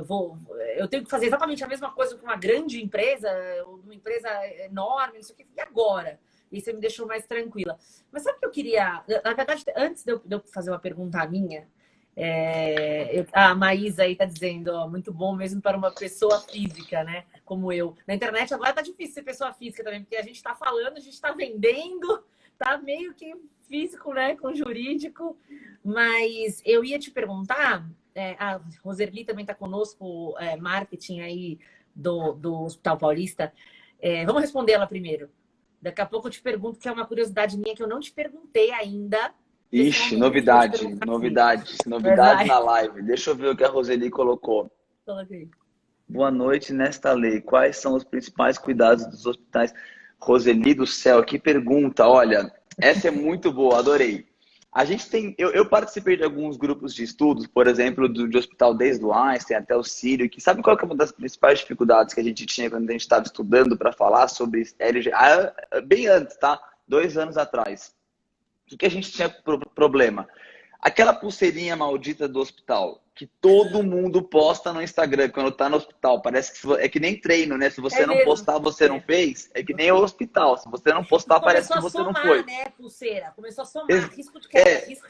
S1: Eu tenho que fazer exatamente a mesma coisa com uma grande empresa, ou uma empresa enorme, não sei o quê, e agora? E você me deixou mais tranquila. Mas sabe o que eu queria... Na verdade, antes de eu fazer uma pergunta minha, a Maísa aí tá dizendo, ó, muito bom mesmo para uma pessoa física, né? Como eu. Na internet agora tá difícil ser pessoa física também, porque a gente tá falando, a gente tá vendendo, tá meio que físico, né? Com jurídico. Mas eu ia te perguntar, a Roserli também tá conosco, marketing aí do Hospital Paulista. Vamos responder ela primeiro. Daqui a pouco eu te pergunto, que é uma curiosidade minha que eu não te perguntei ainda.
S2: Ixi, novidade na live. Deixa eu ver o que a Roseli colocou.
S1: Coloquei.
S2: Boa noite. Nesta lei, quais são os principais cuidados dos hospitais? Roseli do céu, que pergunta. Olha, essa é muito boa, adorei. A gente tem, eu participei de alguns grupos de estudos, por exemplo, de hospital desde o Einstein até o Sírio, que sabe qual que é uma das principais dificuldades que a gente tinha quando a gente estava estudando para falar sobre LG? Bem antes, tá? 2 anos atrás. O que a gente tinha problema? Aquela pulseirinha maldita do hospital, que todo mundo posta no Instagram quando tá no hospital. Parece que é que nem treino, né? Se você não
S1: mesmo.
S2: postar, você não fez. É que nem o hospital. Se você não postar, parece que você não foi.
S1: Né, pulseira? Começou a somar, risco de queda. Risco...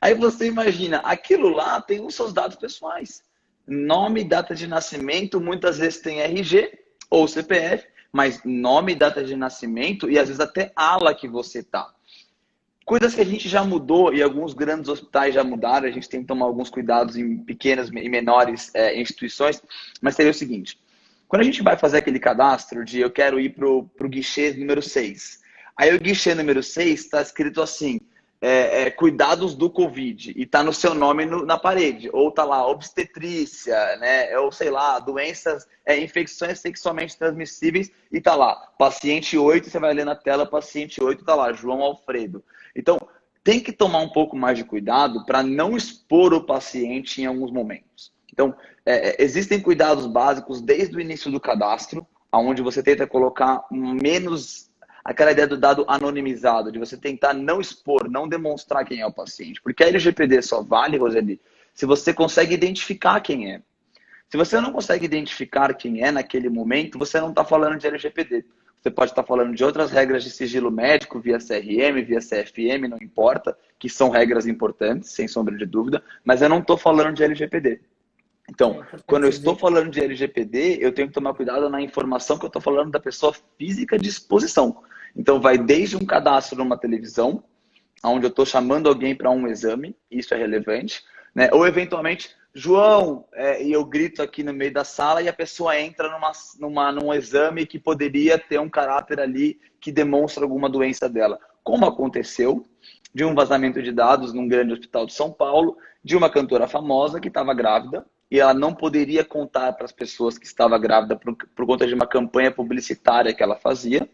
S2: Aí você imagina, aquilo lá tem os seus dados pessoais. Nome, data de nascimento, muitas vezes tem RG ou CPF, mas nome, data de nascimento e às vezes até ala que você tá. Coisas que a gente já mudou e alguns grandes hospitais já mudaram, a gente tem que tomar alguns cuidados em pequenas e menores instituições, mas seria o seguinte, quando a gente vai fazer aquele cadastro de eu quero ir pro guichê número 6, aí o guichê número 6 está escrito assim, cuidados do Covid, e tá no seu nome na parede, ou tá lá, obstetrícia, né, ou sei lá, doenças, infecções sexualmente transmissíveis, e tá lá, paciente 8, você vai ler na tela, paciente 8, tá lá, João Alfredo. Então, tem que tomar um pouco mais de cuidado para não expor o paciente em alguns momentos. Então, existem cuidados básicos desde o início do cadastro, onde você tenta colocar menos aquela ideia do dado anonimizado, de você tentar não expor, não demonstrar quem é o paciente. Porque a LGPD só vale, Roseli, se você consegue identificar quem é. Se você não consegue identificar quem é naquele momento, você não está falando de LGPD. Você pode estar falando de outras regras de sigilo médico, via CRM, via CFM, não importa, que são regras importantes, sem sombra de dúvida, mas eu não estou falando de LGPD. Então, quando eu estou falando de LGPD, eu tenho que tomar cuidado na informação que eu estou falando da pessoa física de exposição. Então, vai desde um cadastro numa televisão, onde eu estou chamando alguém para um exame, isso é relevante, né? Ou, eventualmente, João, e eu grito aqui no meio da sala e a pessoa entra num exame que poderia ter um caráter ali que demonstra alguma doença dela. Como aconteceu de um vazamento de dados num grande hospital de São Paulo, de uma cantora famosa que estava grávida, e ela não poderia contar para as pessoas que estava grávida por conta de uma campanha publicitária que ela fazia.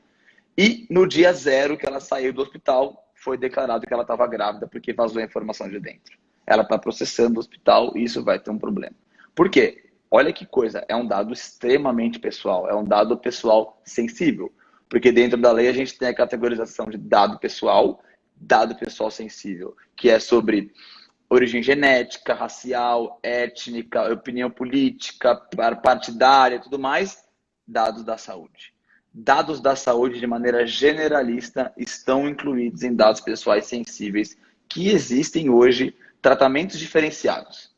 S2: E no dia 0 que ela saiu do hospital, foi declarado que ela estava grávida porque vazou a informação de dentro. Ela está processando o hospital e isso vai ter um problema. Por quê? Olha que coisa, é um dado extremamente pessoal, é um dado pessoal sensível. Porque dentro da lei a gente tem a categorização de dado pessoal sensível, que é sobre origem genética, racial, étnica, opinião política, partidária e tudo mais, dados da saúde. Dados da saúde, de maneira generalista, estão incluídos em dados pessoais sensíveis, que existem hoje tratamentos diferenciados.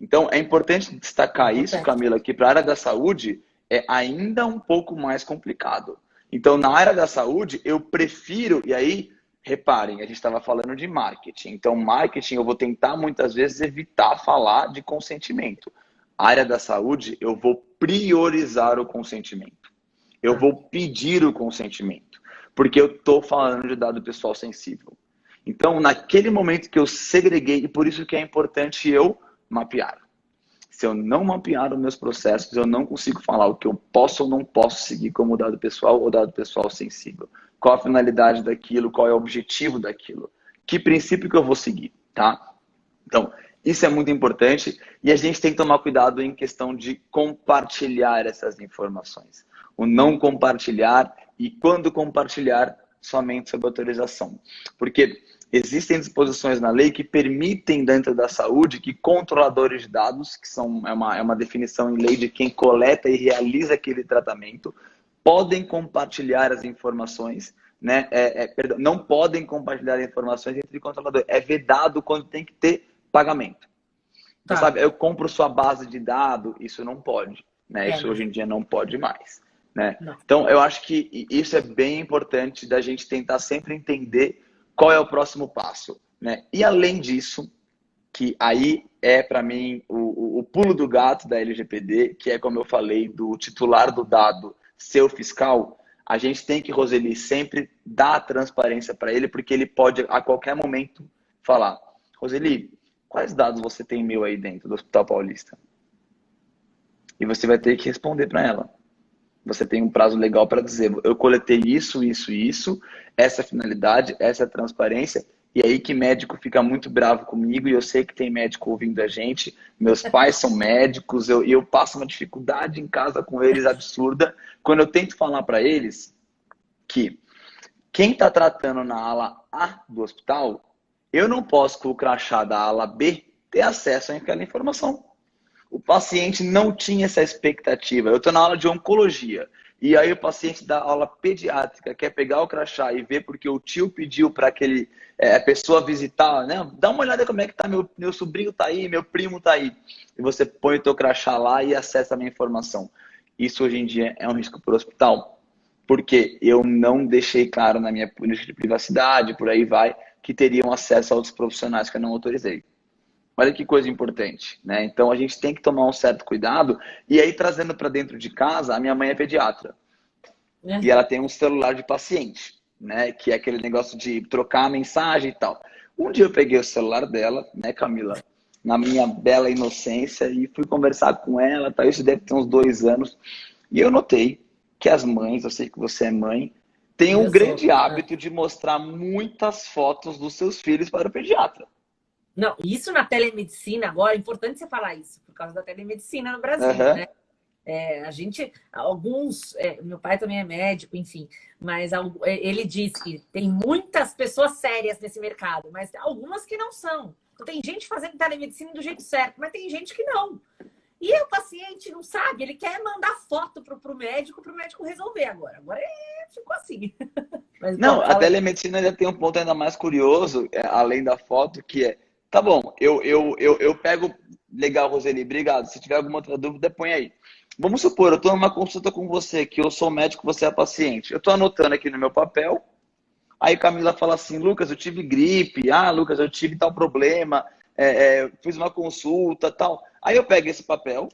S2: Então, é importante destacar isso, Camila, que para a área da saúde é ainda um pouco mais complicado. Então, na área da saúde, eu prefiro, e aí, reparem, a gente estava falando de marketing. Então, marketing, eu vou tentar muitas vezes evitar falar de consentimento. A área da saúde, eu vou priorizar o consentimento. Eu vou pedir o consentimento, porque eu estou falando de dado pessoal sensível. Então, naquele momento que eu segreguei, e por isso que é importante eu mapear. Se eu não mapear os meus processos, eu não consigo falar o que eu posso ou não posso seguir como dado pessoal ou dado pessoal sensível. Qual a finalidade daquilo, qual é o objetivo daquilo. Que princípio que eu vou seguir, tá? Então, isso é muito importante e a gente tem que tomar cuidado em questão de compartilhar essas informações. O não compartilhar e quando compartilhar, somente sob autorização. Porque existem disposições na lei que permitem dentro da saúde que controladores de dados, que é uma definição em lei de quem coleta e realiza aquele tratamento, podem compartilhar as informações, né? Perdão, não podem compartilhar informações entre controladores. É vedado quando tem que ter pagamento. Então, sabe, eu compro sua base de dados, isso não pode. Né? Isso hoje em dia não pode mais. Né? Então, eu acho que isso é bem importante da gente tentar sempre entender qual é o próximo passo. Né? E além disso, que aí é para mim o pulo do gato da LGPD, que é como eu falei, do titular do dado ser o fiscal, a gente tem que, Roseli, sempre dar transparência para ele, porque ele pode a qualquer momento falar, Roseli, quais dados você tem meu aí dentro do Hospital Paulista? E você vai ter que responder para ela. Você tem um prazo legal para dizer, eu coletei isso, essa finalidade, essa transparência, e aí que médico fica muito bravo comigo, e eu sei que tem médico ouvindo a gente, meus pais são médicos, e eu passo uma dificuldade em casa com eles absurda, quando eu tento falar para eles que quem está tratando na ala A do hospital, eu não posso com o crachá da ala B ter acesso àquela informação. O paciente não tinha essa expectativa. Eu estou na aula de oncologia, e aí o paciente da aula pediátrica quer pegar o crachá e ver porque o tio pediu para aquele a pessoa visitar, né? Dá uma olhada como é que tá, meu sobrinho tá aí, meu primo tá aí. E você põe o teu crachá lá e acessa a minha informação. Isso hoje em dia é um risco para o hospital, porque eu não deixei claro na minha política de privacidade, por aí vai, que teriam acesso a outros profissionais que eu não autorizei. Olha que coisa importante, né? Então a gente tem que tomar um certo cuidado. E aí, trazendo para dentro de casa, a minha mãe é pediatra. E ela tem um celular de paciente, né? Que é aquele negócio de trocar a mensagem e tal. Um dia eu peguei o celular dela, né, Camila? Na minha bela inocência, e fui conversar com ela, tá? Isso deve ter uns 2 anos. E eu notei que as mães, eu sei que você é mãe, têm um grande hábito de mostrar muitas fotos dos seus filhos para o pediatra.
S1: Não, isso na telemedicina agora, é importante você falar isso, por causa da telemedicina no Brasil, né? A gente, meu pai também é médico, enfim, mas ele diz que tem muitas pessoas sérias nesse mercado, mas algumas que não são. Então tem gente fazendo telemedicina do jeito certo, mas tem gente que não. E o paciente não sabe, ele quer mandar foto para o médico resolver agora. Agora ficou assim. Mas,
S2: não, a telemedicina ainda tem um ponto ainda mais curioso, além da foto, que é, tá bom, eu pego, legal, Roseli, obrigado, se tiver alguma outra dúvida, põe aí. Vamos supor, eu estou numa consulta com você, que eu sou médico, você é paciente. Eu estou anotando aqui no meu papel, aí Camila fala assim, Lucas, eu tive gripe, Lucas, eu tive tal problema, fiz uma consulta, tal. Aí eu pego esse papel, o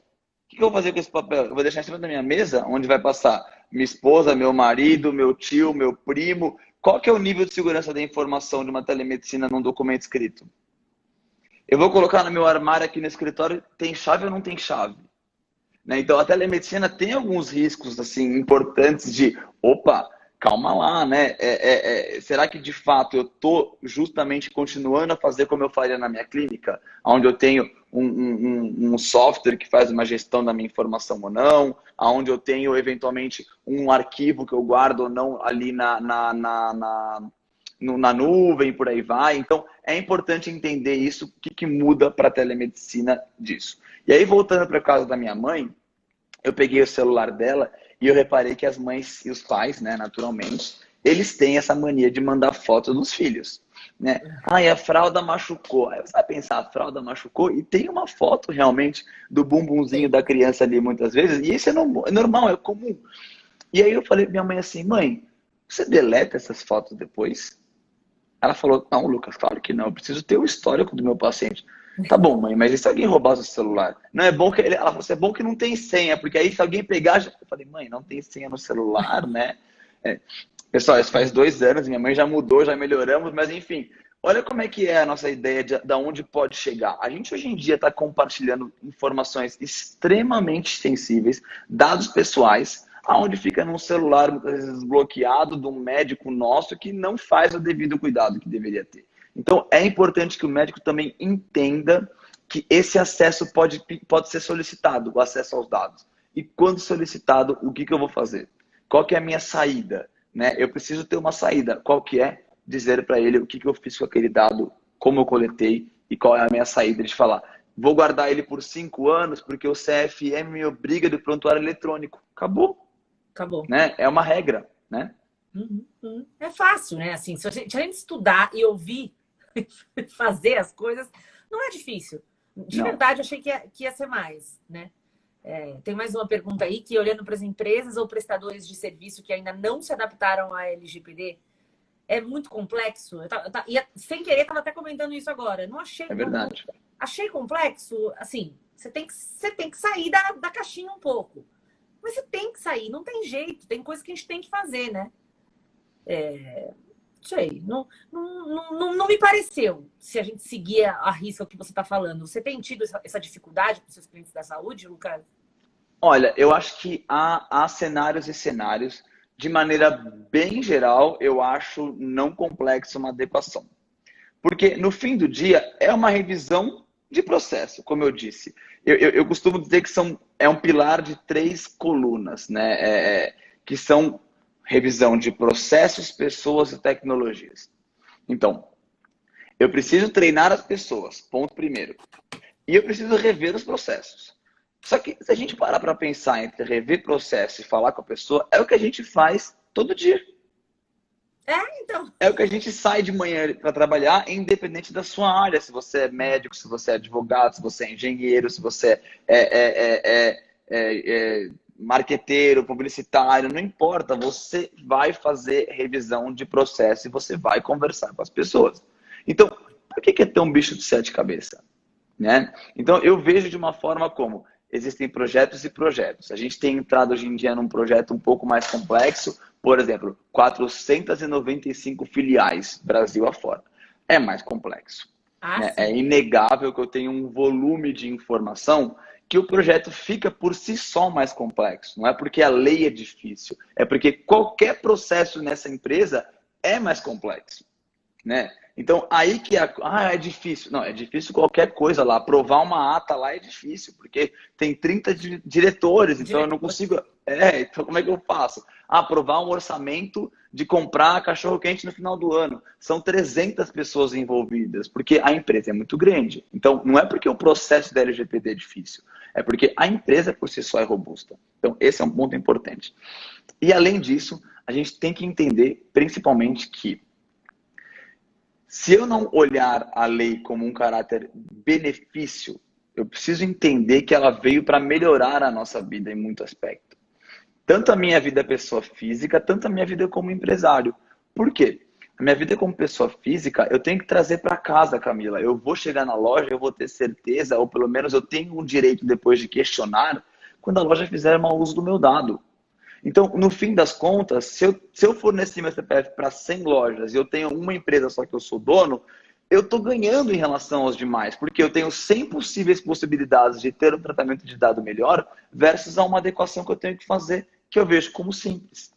S2: que eu vou fazer com esse papel? Eu vou deixar em cima da minha mesa, onde vai passar minha esposa, meu marido, meu tio, meu primo. Qual que é o nível de segurança da informação de uma telemedicina num documento escrito? Eu vou colocar no meu armário aqui no escritório, tem chave ou não tem chave? Né? Então, a telemedicina tem alguns riscos assim importantes de, opa, calma lá, né? Será que de fato eu estou justamente continuando a fazer como eu faria na minha clínica, onde eu tenho um software que faz uma gestão da minha informação ou não, onde eu tenho eventualmente um arquivo que eu guardo ou não ali na nuvem, por aí vai. Então, é importante entender isso, o que muda para a telemedicina disso. E aí, voltando para o caso da minha mãe, eu peguei o celular dela e eu reparei que as mães e os pais, né, naturalmente, eles têm essa mania de mandar foto dos filhos, né? A fralda machucou. Aí você vai pensar, a fralda machucou? E tem uma foto realmente do bumbumzinho da criança ali muitas vezes, e isso é normal, é comum. E aí eu falei pra minha mãe assim, mãe, você deleta essas fotos depois? Ela falou, não, Lucas, claro que não, eu preciso ter o histórico do meu paciente. Tá bom, mãe, mas e se alguém roubar seu celular? Não é bom que ela falou assim, é bom que não tem senha, porque aí se alguém pegar, eu falei, mãe, não tem senha no celular, né? Pessoal, isso faz 2 anos, minha mãe já mudou, já melhoramos, mas enfim, olha como é que é a nossa ideia de onde pode chegar. A gente hoje em dia está compartilhando informações extremamente sensíveis, dados pessoais, aonde fica num celular muitas vezes desbloqueado de um médico nosso que não faz o devido cuidado que deveria ter. Então, é importante que o médico também entenda que esse acesso pode ser solicitado, o acesso aos dados. E quando solicitado, o que eu vou fazer? Qual que é a minha saída? Né? Eu preciso ter uma saída. Qual que é? Dizer para ele o que eu fiz com aquele dado, como eu coletei e qual é a minha saída. De falar, vou guardar ele por 5 anos porque o CFM me obriga de prontuário eletrônico. Acabou. Né? É uma regra, né?
S1: É fácil, né? Assim, se a gente estudar e ouvir fazer as coisas, não é difícil. De verdade, eu achei que ia ser mais, né? Tem mais uma pergunta aí, que olhando para as empresas ou prestadores de serviço que ainda não se adaptaram à LGPD, é muito complexo. Sem querer, estava até comentando isso agora. Não achei.
S2: É verdade.
S1: Achei complexo. Assim, você tem que sair da caixinha um pouco. Mas você tem que sair, não tem jeito. Tem coisa que a gente tem que fazer, né? Sei, não me pareceu, se a gente seguir a risca o que você está falando. Você tem tido essa dificuldade com seus clientes da saúde, Lucas?
S2: Olha, eu acho que há cenários e cenários. De maneira bem geral, eu acho não complexo uma adequação. Porque, no fim do dia, é uma revisão de processo, como eu disse. Eu costumo dizer que é um pilar de 3 colunas, né? Que são revisão de processos, pessoas e tecnologias. Então, eu preciso treinar as pessoas, ponto primeiro. e eu preciso rever os processos. Só que se a gente parar para pensar entre rever processo e falar com a pessoa, é o que a gente faz todo dia.
S1: Então.
S2: É o que a gente sai de manhã para trabalhar, independente da sua área. Se você é médico, se você é advogado, se você é engenheiro, se você é marqueteiro, publicitário, não importa. Você vai fazer revisão de processo e você vai conversar com as pessoas. Então, por que é tão bicho de sete cabeças? Né? Então, eu vejo de uma forma como existem projetos e projetos. A gente tem entrado hoje em dia num projeto um pouco mais complexo, por exemplo, 495 filiais Brasil afora. É mais complexo. Né? É inegável que eu tenho um volume de informação que o projeto fica por si só mais complexo. Não é porque a lei é difícil, é porque qualquer processo nessa empresa é mais complexo. Né? Então, aí que é difícil. Não, é difícil qualquer coisa lá. Aprovar uma ata lá é difícil, porque tem 30 diretores, então eu não consigo... então como é que eu faço? Aprovar um orçamento de comprar cachorro-quente no final do ano. São 300 pessoas envolvidas, porque a empresa é muito grande. Então, não é porque o processo da LGPD é difícil, é porque a empresa por si só é robusta. Então, esse é um ponto importante. E, além disso, a gente tem que entender, principalmente, que se eu não olhar a lei como um caráter benefício, eu preciso entender que ela veio para melhorar a nossa vida em muito aspecto. Tanto a minha vida pessoa física, tanto a minha vida como empresário. Por quê? A minha vida como pessoa física, eu tenho que trazer para casa, Camila. Eu vou chegar na loja, eu vou ter certeza, ou pelo menos eu tenho um direito depois de questionar, quando a loja fizer mau uso do meu dado. Então, no fim das contas, se eu fornecer meu CPF para 100 lojas e eu tenho uma empresa só que eu sou dono, eu estou ganhando em relação aos demais, porque eu tenho 100 possíveis possibilidades de ter um tratamento de dado melhor versus a uma adequação que eu tenho que fazer, que eu vejo como simples.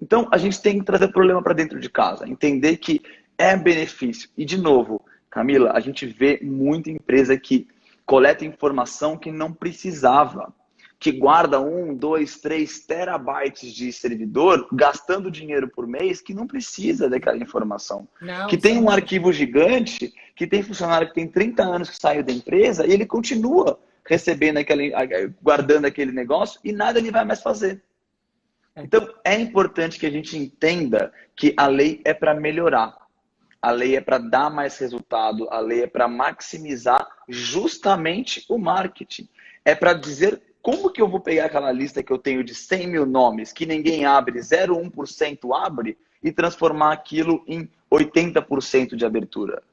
S2: Então, a gente tem que trazer o problema para dentro de casa, entender que é benefício. E, de novo, Camila, a gente vê muita empresa que coleta informação que não precisava, que guarda 1, 2, 3 terabytes de servidor, gastando dinheiro por mês, que não precisa daquela informação.
S1: Não,
S2: que tem um arquivo gigante, que tem funcionário que tem 30 anos que saiu da empresa e ele continua recebendo guardando aquele negócio e nada ele vai mais fazer. Então, é importante que a gente entenda que a lei é para melhorar. A lei é para dar mais resultado, a lei é para maximizar justamente o marketing. É para dizer como que eu vou pegar aquela lista que eu tenho de 100 mil nomes, que ninguém abre, 0,1% abre, e transformar aquilo em 80% de abertura.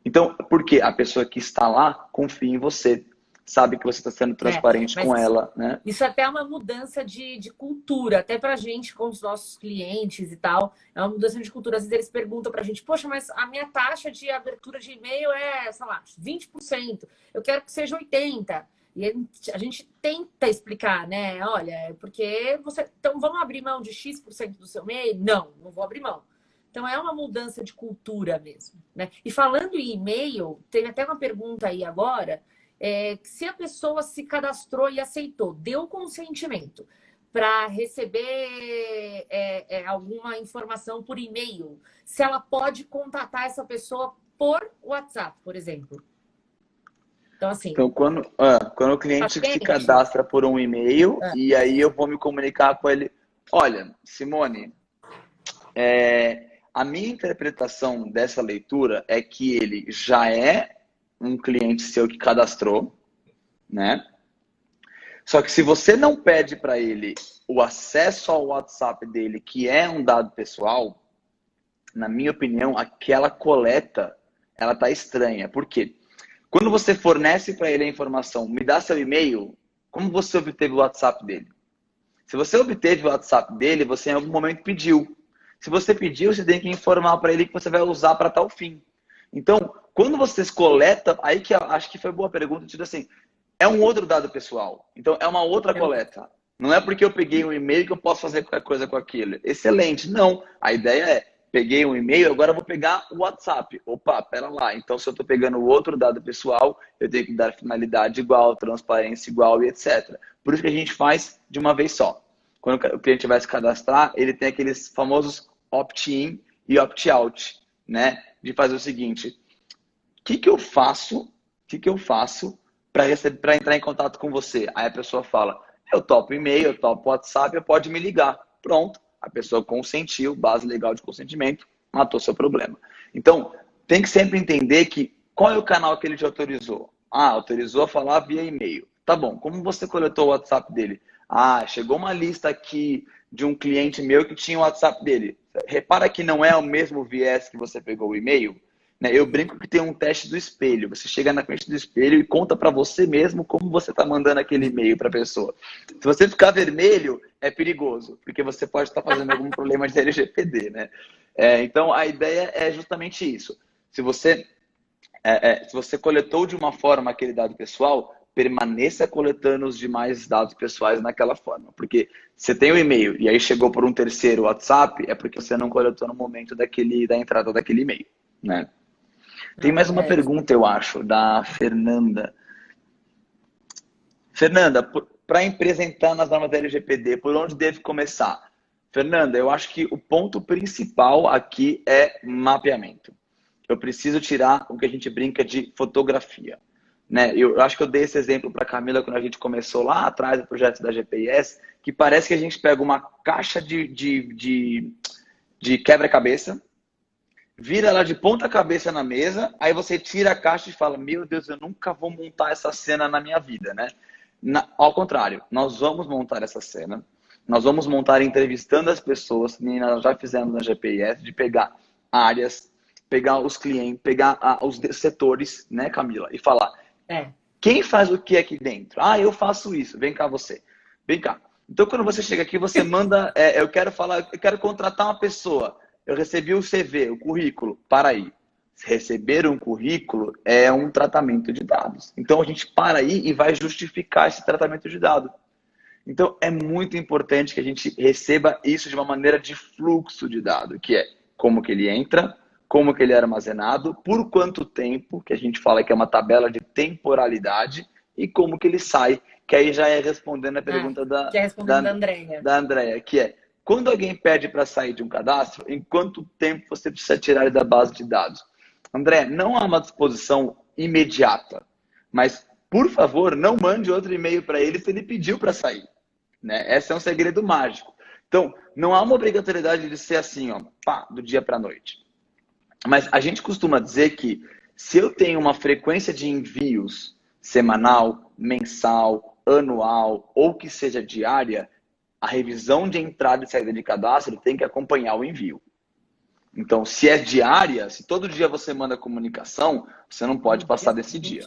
S2: Então, porque a pessoa que está lá confia em você, sabe que você está sendo transparente com ela, né?
S1: Isso até é uma mudança de cultura, até pra gente, com os nossos clientes e tal, é uma mudança de cultura. Às vezes eles perguntam pra gente, poxa, mas a minha taxa de abertura de e-mail é, sei lá, 20%, eu quero que seja 80%. E a gente tenta explicar, né? Olha, porque você... Então, vamos abrir mão de X% do seu e-mail? Não vou abrir mão. Então, é uma mudança de cultura mesmo, né? E falando em e-mail, tem até uma pergunta aí agora, se a pessoa se cadastrou e aceitou, deu consentimento para receber alguma informação por e-mail, se ela pode contatar essa pessoa por WhatsApp, por exemplo. Então, assim...
S2: Então, quando o cliente se cadastra por um e-mail, e aí eu vou me comunicar com ele. Olha, Simone, a minha interpretação dessa leitura é que ele já é um cliente seu que cadastrou, né? Só que se você não pede para ele o acesso ao WhatsApp dele, que é um dado pessoal, na minha opinião, aquela coleta, ela tá estranha. Por quê? Quando você fornece para ele a informação, me dá seu e-mail, como você obteve o WhatsApp dele? Se você obteve o WhatsApp dele, você em algum momento pediu. Se você pediu, você tem que informar para ele que você vai usar para tal fim. Então, quando vocês coletam, aí que eu acho que foi boa pergunta, tipo assim, é um outro dado pessoal. Então, é uma outra coleta. Não é porque eu peguei um e-mail que eu posso fazer qualquer coisa com aquilo. Excelente. Não. A ideia é, peguei um e-mail, agora eu vou pegar o WhatsApp. Opa, pera lá. Então, se eu estou pegando o outro dado pessoal, eu tenho que dar finalidade igual, transparência igual e etc. Por isso que a gente faz de uma vez só. Quando o cliente vai se cadastrar, ele tem aqueles famosos opt-in e opt-out, né? De fazer o seguinte, o que eu faço para entrar em contato com você. Aí a pessoa fala, eu topo e-mail, eu topo WhatsApp, pode me ligar. Pronto, a pessoa consentiu, base legal de consentimento, matou seu problema. Então, tem que sempre entender que qual é o canal que ele te autorizou. Ah, autorizou a falar via e-mail. Tá bom, como você coletou o WhatsApp dele? Ah, chegou uma lista aqui de um cliente meu que tinha o WhatsApp dele. Repara que não é o mesmo viés que você pegou o e-mail. Eu brinco que tem um teste do espelho. Você chega na frente do espelho e conta para você mesmo como você está mandando aquele e-mail para a pessoa. Se você ficar vermelho, é perigoso, porque você pode estar fazendo algum problema de LGPD, né? Então, a ideia é justamente isso. Se você coletou de uma forma aquele dado pessoal, permaneça coletando os demais dados pessoais naquela forma. Porque você tem o e-mail e aí chegou por um terceiro WhatsApp, é porque você não coletou no momento da entrada daquele e-mail, né? Tem mais uma pergunta, eu acho, da Fernanda. Fernanda, para a empresa entrar nas normas da LGPD, por onde deve começar? Fernanda, eu acho que o ponto principal aqui é mapeamento. Eu preciso tirar o que a gente brinca de fotografia. Né? Eu acho que eu dei esse exemplo para a Camila quando a gente começou lá atrás do projeto da GPS, que parece que a gente pega uma caixa de quebra-cabeça, vira ela de ponta cabeça na mesa, aí você tira a caixa e fala, meu Deus, eu nunca vou montar essa cena na minha vida, né? Ao contrário, nós vamos montar essa cena, nós vamos montar entrevistando as pessoas, que nós já fizemos na GPS, de pegar áreas, pegar os clientes, pegar os setores, né, Camila? E falar, quem faz o que aqui dentro? Ah, eu faço isso, vem cá você, vem cá. Então, quando você chega aqui, você manda, eu quero contratar uma pessoa. Eu recebi o CV, o currículo. Para aí. Receber um currículo é um tratamento de dados. Então, a gente para aí e vai justificar esse tratamento de dados. Então, é muito importante que a gente receba isso de uma maneira de fluxo de dado, que é como que ele entra, como que ele é armazenado, por quanto tempo, que a gente fala que é uma tabela de temporalidade, e como que ele sai, que aí já é respondendo a pergunta da Andrea, que é, quando alguém pede para sair de um cadastro, em quanto tempo você precisa tirar ele da base de dados? André, não há uma disposição imediata, mas, por favor, não mande outro e-mail para ele se ele pediu para sair. Né? Esse é um segredo mágico. Então, não há uma obrigatoriedade de ser assim, ó, pá, do dia para a noite. Mas a gente costuma dizer que se eu tenho uma frequência de envios semanal, mensal, anual ou que seja diária, a revisão de entrada e saída de cadastro tem que acompanhar o envio. Então, se é diária, se todo dia você manda comunicação, você não pode passar desse dia.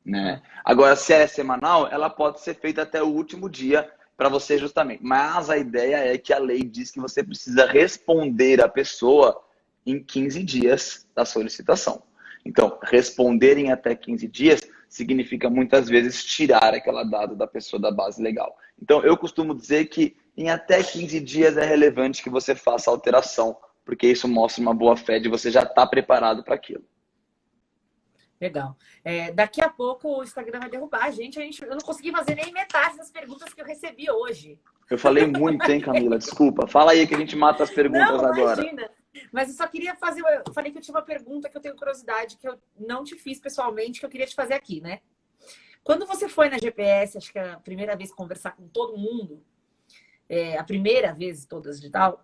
S2: Né? Agora, se é semanal, ela pode ser feita até o último dia para você justamente. Mas a ideia é que a lei diz que você precisa responder a pessoa em 15 dias da solicitação. Então, responder em até 15 dias significa muitas vezes tirar aquela dado da pessoa da base legal. Então, eu costumo dizer que em até 15 dias é relevante que você faça a alteração, porque isso mostra uma boa fé de você já estar preparado para aquilo.
S1: Legal. Daqui a pouco o Instagram vai derrubar a gente. Eu não consegui fazer nem metade das perguntas que eu recebi hoje.
S2: Eu falei muito, hein, Camila? Desculpa. Fala aí que a gente mata as perguntas
S1: não,
S2: agora.
S1: Imagina. Mas eu só queria fazer... Eu falei que eu tinha uma pergunta que eu tenho curiosidade, que eu não te fiz pessoalmente, que eu queria te fazer aqui, né? Quando você foi na GPS, acho que é a primeira vez conversar com todo mundo, a primeira vez todas de tal,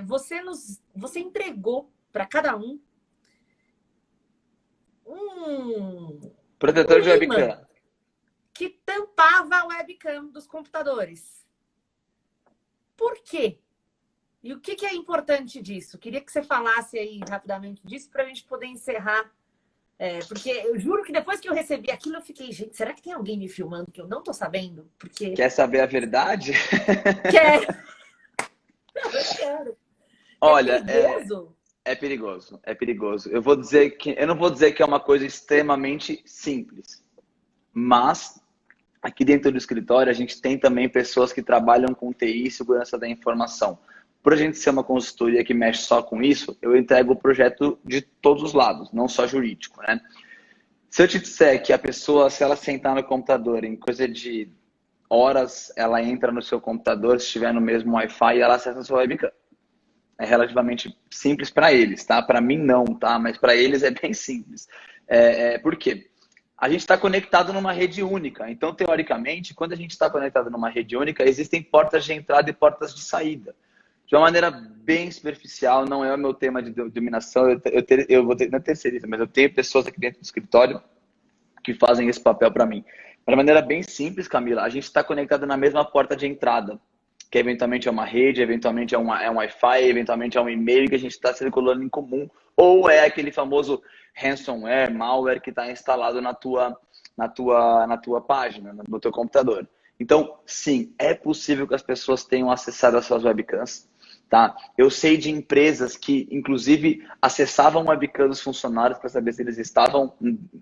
S1: você entregou para cada um
S2: protetor de webcam
S1: que tampava a webcam dos computadores. Por quê? E o que é importante disso? Queria que você falasse aí rapidamente disso para a gente poder encerrar. Porque eu juro que depois que eu recebi aquilo, eu fiquei, gente, será que tem alguém me filmando que eu não tô sabendo? Porque...
S2: Quer saber a verdade?
S1: Quero. Eu quero.
S2: Olha,
S1: perigoso?
S2: É perigoso, é perigoso. Eu não vou dizer que é uma coisa extremamente simples, mas aqui dentro do escritório a gente tem também pessoas que trabalham com TI e segurança da informação. Por a gente ser uma consultoria que mexe só com isso, eu entrego o projeto de todos os lados, não só jurídico, né? Se eu te disser que a pessoa, se ela sentar no computador em coisa de horas, ela entra no seu computador, se estiver no mesmo Wi-Fi, e ela acessa a sua webcam. É relativamente simples para eles, tá? Para mim não, tá? Mas para eles é bem simples. Por quê? a gente está conectado numa rede única. Então, teoricamente, quando a gente está conectado numa rede única, existem portas de entrada e portas de saída. De uma maneira bem superficial, não é o meu tema de dominação, eu vou ter, não é terceiriza, mas eu tenho pessoas aqui dentro do escritório que fazem esse papel para mim. Mas de maneira bem simples, Camila, a gente está conectado na mesma porta de entrada, que eventualmente é uma rede, eventualmente é um Wi-Fi, eventualmente é um e-mail que a gente está circulando em comum, ou é aquele famoso ransomware, malware que está instalado na tua página, no teu computador. Então, sim, é possível que as pessoas tenham acessado as suas webcams. Tá? Eu sei de empresas que, inclusive, acessavam o webcam dos funcionários para saber se eles estavam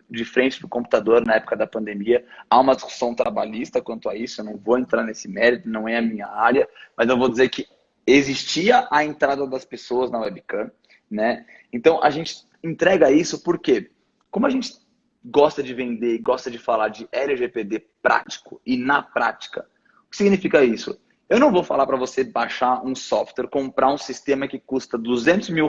S2: de frente do computador na época da pandemia. Há uma discussão trabalhista quanto a isso, eu não vou entrar nesse mérito, não é a minha área, mas eu vou dizer que existia a entrada das pessoas na webcam, né? Então, a gente entrega isso porque, como a gente gosta de vender e gosta de falar de LGPD prático e na prática, o que significa isso? Eu não vou falar para você baixar um software, comprar um sistema que custa R$200 mil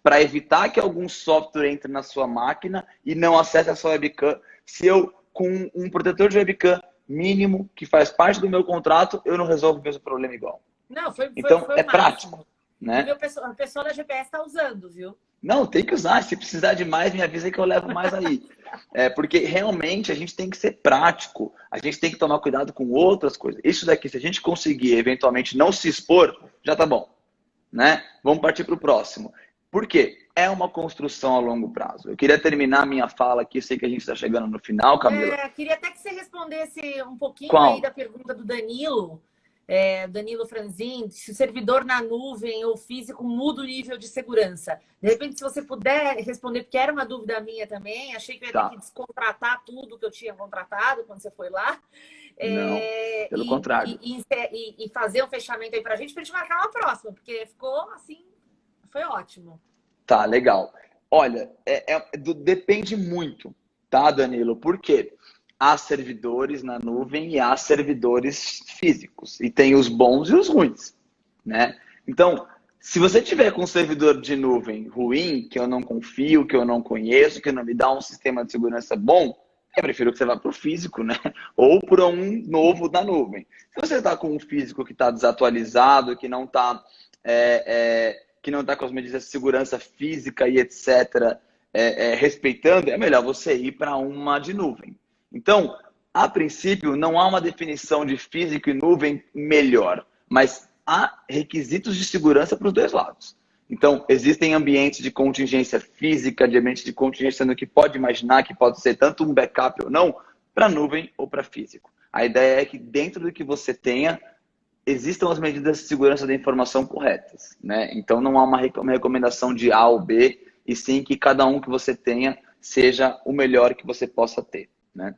S2: para evitar que algum software entre na sua máquina e não acesse a sua webcam. Se eu, com um protetor de webcam mínimo, que faz parte do meu contrato, eu não resolvo o mesmo problema igual.
S1: Não, foi
S2: é prático, né?
S1: E o pessoal da GPS está usando, viu?
S2: Não, tem que usar. Se precisar de mais, me avisa que eu levo mais aí. Porque realmente a gente tem que ser prático. A gente tem que tomar cuidado com outras coisas. Isso daqui, se a gente conseguir eventualmente não se expor, já tá bom, né? Vamos partir para o próximo. Por quê? É uma construção a longo prazo. Eu queria terminar a minha fala aqui. Eu sei que a gente está chegando no final, Camila.
S1: Queria até que você respondesse um pouquinho
S2: Qual?
S1: aí da pergunta do Danilo. Danilo Franzin, se o servidor na nuvem ou físico muda o nível de segurança. De repente, se você puder responder, porque era uma dúvida minha também, achei que eu ia ter que descontratar tudo que eu tinha contratado quando você foi lá.
S2: Não, pelo contrário.
S1: E fazer um fechamento aí pra gente marcar uma próxima, porque ficou assim, foi ótimo.
S2: Tá, legal. Olha, depende muito, tá, Danilo? Por quê? Há servidores na nuvem e há servidores físicos. E tem os bons e os ruins, né? Então, se você tiver com um servidor de nuvem ruim, que eu não confio, que eu não conheço, que não me dá um sistema de segurança bom, eu prefiro que você vá para o físico, né? Ou para um novo da nuvem. Se você está com um físico que está desatualizado, que não está com as medidas de segurança física e etc., respeitando, é melhor você ir para uma de nuvem. Então, a princípio, não há uma definição de físico e nuvem melhor, mas há requisitos de segurança para os dois lados. Então, existem ambientes de contingência física, de ambientes de contingência no que pode imaginar, que pode ser tanto um backup ou não, para nuvem ou para físico. A ideia é que dentro do que você tenha, existam as medidas de segurança da informação corretas, né? Então, não há uma recomendação de A ou B, e sim que cada um que você tenha seja o melhor que você possa ter, né?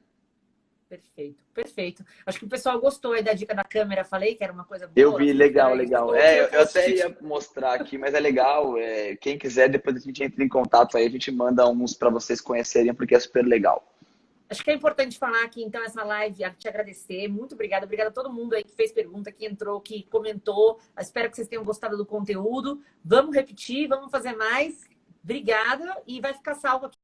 S1: Perfeito, perfeito. Acho que o pessoal gostou aí da dica da câmera. Falei que era uma coisa boa.
S2: Eu vi, legal. Eu até ia mostrar aqui, mas é legal. Quem quiser, depois a gente entra em contato aí, a gente manda uns para vocês conhecerem, porque é super legal.
S1: Acho que é importante falar aqui, então, essa live, te agradecer. Muito obrigada. Obrigada a todo mundo aí que fez pergunta, que entrou, que comentou. Eu espero que vocês tenham gostado do conteúdo. Vamos repetir, vamos fazer mais. Obrigada. E vai ficar salvo aqui